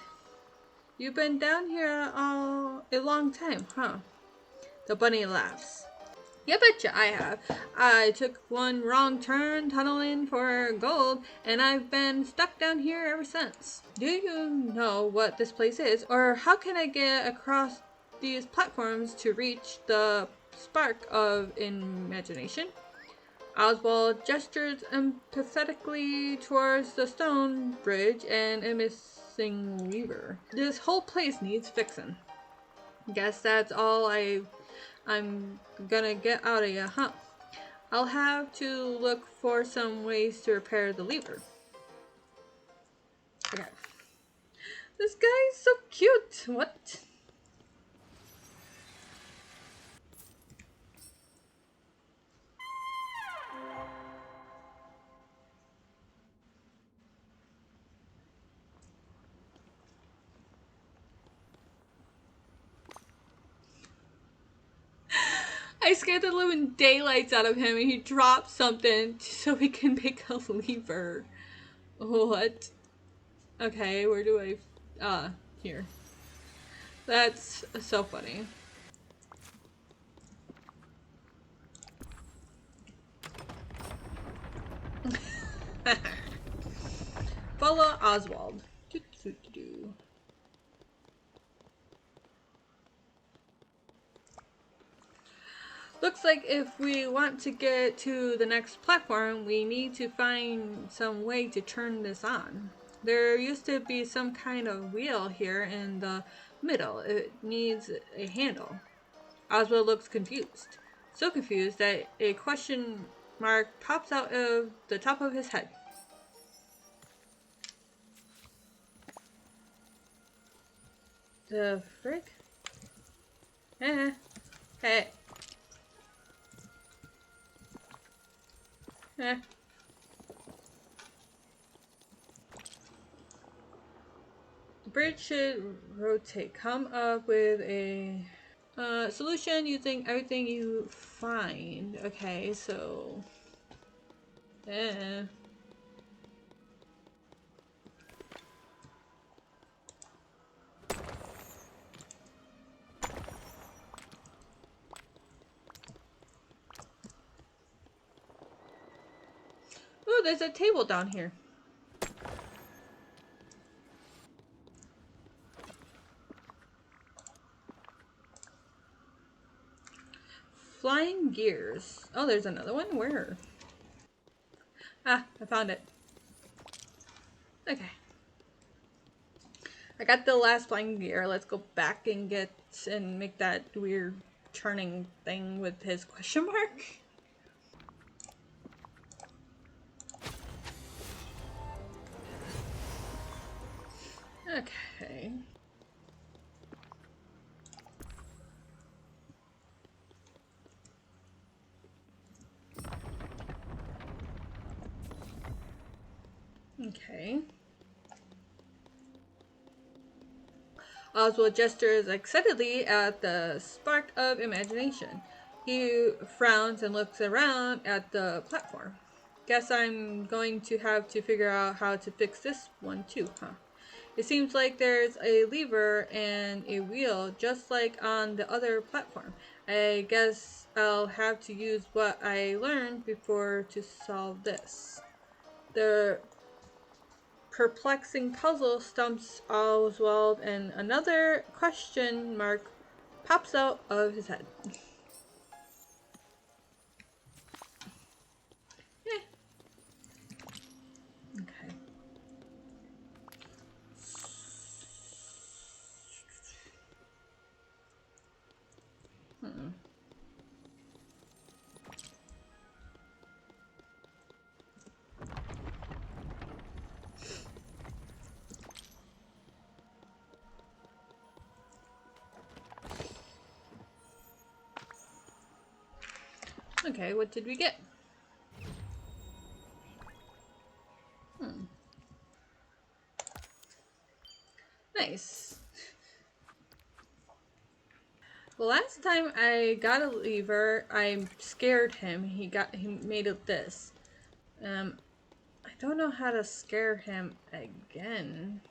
You've been down here all a long time, huh? The bunny laughs. Yeah, betcha I have. I took one wrong turn tunneling for gold, and I've been stuck down here ever since. Do you know what this place is, or how can I get across these platforms to reach the spark of imagination? Oswald gestures empathetically towards the stone bridge and a missing lever. This whole place needs fixing. Guess that's all I'm gonna get out of you, huh? I'll have to look for some ways to repair the lever. Okay. This guy's so cute. What? I scared the living daylights out of him and he dropped something so he can make a lever. What? Okay, where do I... here. That's so funny. Follow Oswald. Looks like if we want to get to the next platform, we need to find some way to turn this on. There used to be some kind of wheel here in the middle. It needs a handle. Oswald looks confused. So confused that a question mark pops out of the top of his head. The frick? Eh. Hey. Eh. The bridge should rotate. Come up with a solution using everything you find. Okay, so... Eh. Oh, there's a table down here. Flying gears. Oh, there's another one? Where? Ah, I found it. Okay. I got the last flying gear. Let's go back and make that weird turning thing with his question mark. Okay. Okay. Oswald gestures excitedly at the spark of imagination. He frowns and looks around at the platform. Guess I'm going to have to figure out how to fix this one too, huh? It seems like there's a lever and a wheel just like on the other platform. I guess I'll have to use what I learned before to solve this. The perplexing puzzle stumps Oswald and another question mark pops out of his head. Eh. Okay. Okay, what did we get? Nice. The last time I got a lever, I scared him. He made it this. I don't know how to scare him again.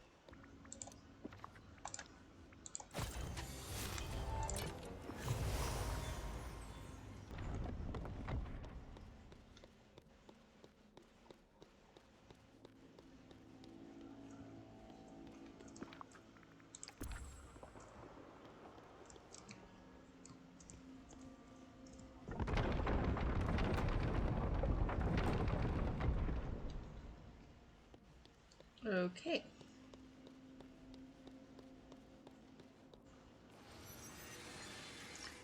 Okay.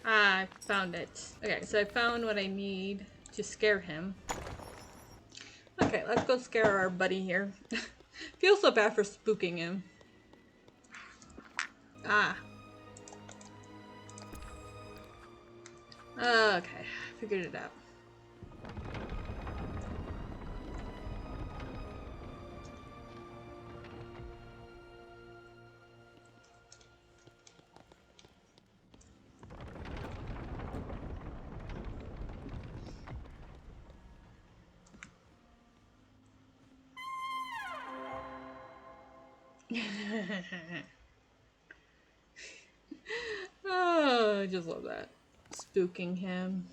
I found it. Okay, so I found what I need to scare him. Okay, let's go scare our buddy here. Feel so bad for spooking him. Ah. Okay, figured it out. Oh, I just love that. Spooking him.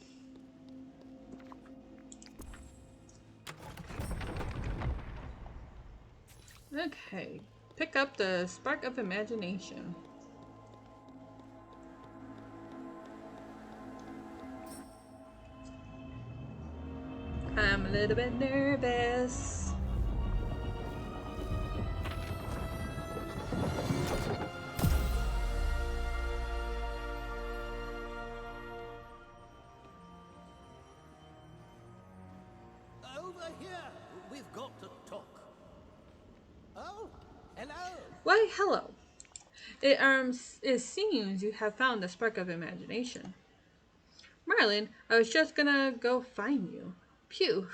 Okay, pick up the spark of imagination. a little bit nervous. Over here. We've got to talk. Oh, hello. Why, hello. It seems you have found the spark of imagination. Marlin, I was just gonna go find you. Phew.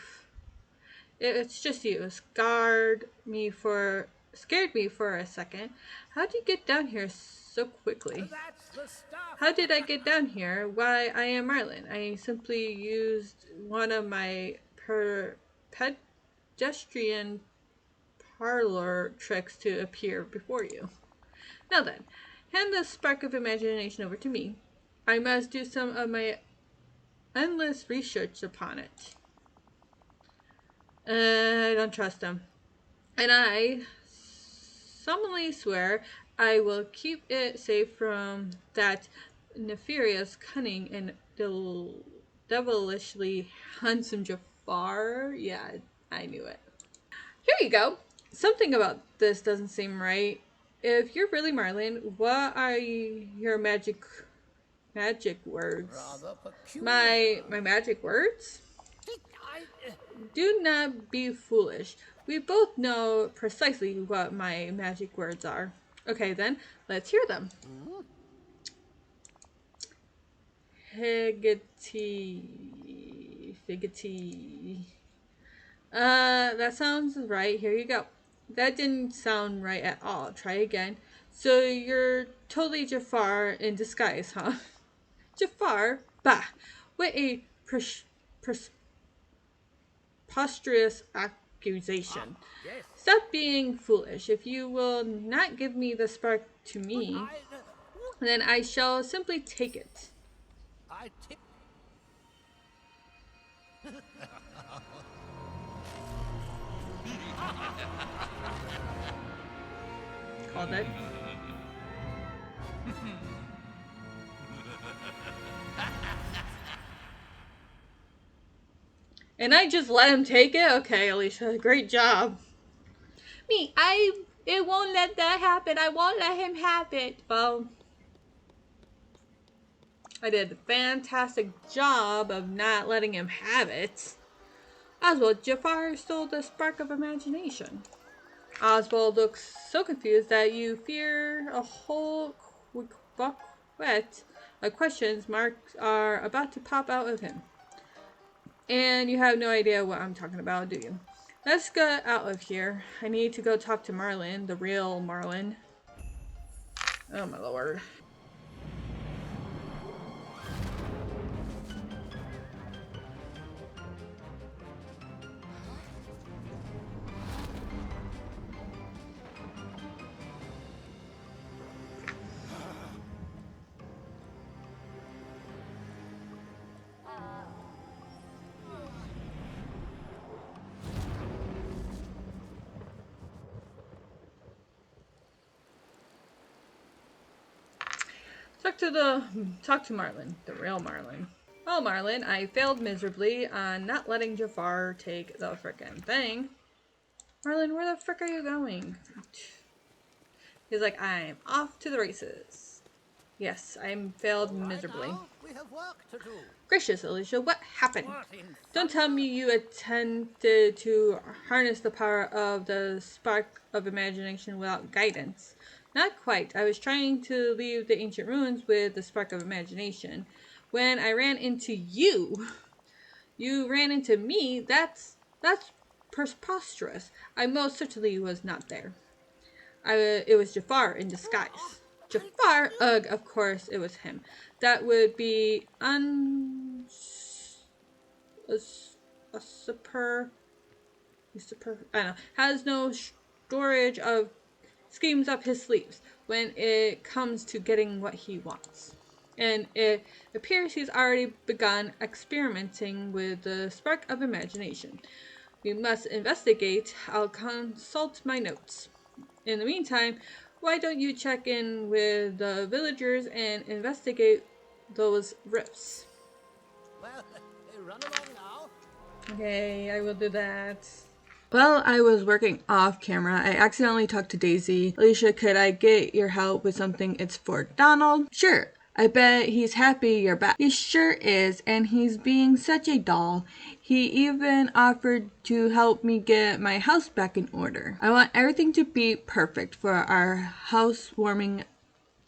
It's just you. Scared me for a second. How'd you get down here so quickly? That's the stuff. How did I get down here? Why, I am Marlin. I simply used one of my pedestrian parlor tricks to appear before you. Now then, hand the spark of imagination over to me. I must do some of my endless research upon it. I don't trust him. And I solemnly swear I will keep it safe from that nefarious, cunning, and devilishly handsome Jafar. Yeah, I knew it. Here you go. Something about this doesn't seem right. If you're really Marlin, what are your magic words? Rather peculiar. My magic words? I, Do not be foolish. We both know precisely what my magic words are. Okay, then, let's hear them. Figgity. That sounds right. Here you go. That didn't sound right at all. Try again. So you're totally Jafar in disguise, huh? Jafar? Bah! What a preposterous accusation. yes. Stop being foolish. If you will not give me the spark to me, then I shall simply take it. I tip. Called it. And I just let him take it? Okay, Alicia, great job. It won't let that happen. I won't let him have it. Well, I did a fantastic job of not letting him have it. Oswald, Jafar stole the spark of imagination. Oswald looks so confused that you fear a whole bucket of questions marks are about to pop out of him. And you have no idea what I'm talking about, do you? Let's get out of here. I need to go talk to Marlin, the real Marlin. Oh my lord. Talk to Marlin, the real Marlin. Well, Marlin, I failed miserably on not letting Jafar take the frickin' thing. Marlin, where the frick are you going? He's like, I'm off to the races. Yes, I'm failed miserably. Now, we have work to do. Gracious, Alicia, what happened? What in Don't tell me you attempted to harness the power of the spark of imagination without guidance. Not quite. I was trying to leave the ancient ruins with the spark of imagination. When I ran into you, you ran into me. That's preposterous. I most certainly was not there. It was Jafar in disguise. Jafar? Ugh, of course it was him. That would be I don't know, has no storage of schemes up his sleeves when it comes to getting what he wants. And it appears he's already begun experimenting with the spark of imagination. We must investigate. I'll consult my notes. In the meantime, why don't you check in with the villagers and investigate those rifts? Well, run along now. Okay, I will do that. While I was working off camera, I accidentally talked to Daisy. Alicia, could I get your help with something? It's for Donald. Sure. I bet he's happy you're back. He sure is, and he's being such a doll. He even offered to help me get my house back in order. I want everything to be perfect for our housewarming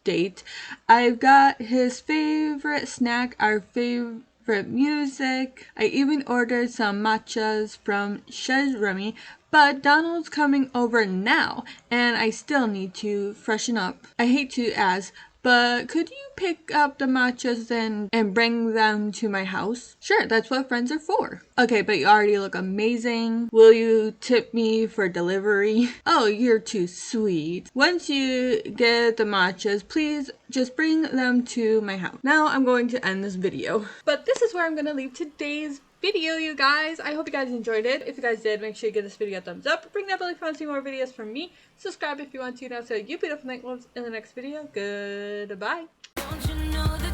date. I've got his favorite snack, our favorite music. I even ordered some matchas from Chez Remy, but Donald's coming over now, and I still need to freshen up. I hate to ask, but could you pick up the matchas and bring them to my house? Sure, that's what friends are for. Okay, but you already look amazing. Will you tip me for delivery? Oh, you're too sweet. Once you get the matchas, please just bring them to my house. Now I'm going to end this video. But this is where I'm going to leave today's video, you guys. I hope you guys enjoyed it. If you guys did, make sure you give this video a thumbs up. Bring that belly if you want to see more videos from me. Subscribe if you want to. Now, so you beautiful night wolves in the next video. Goodbye. Don't you know that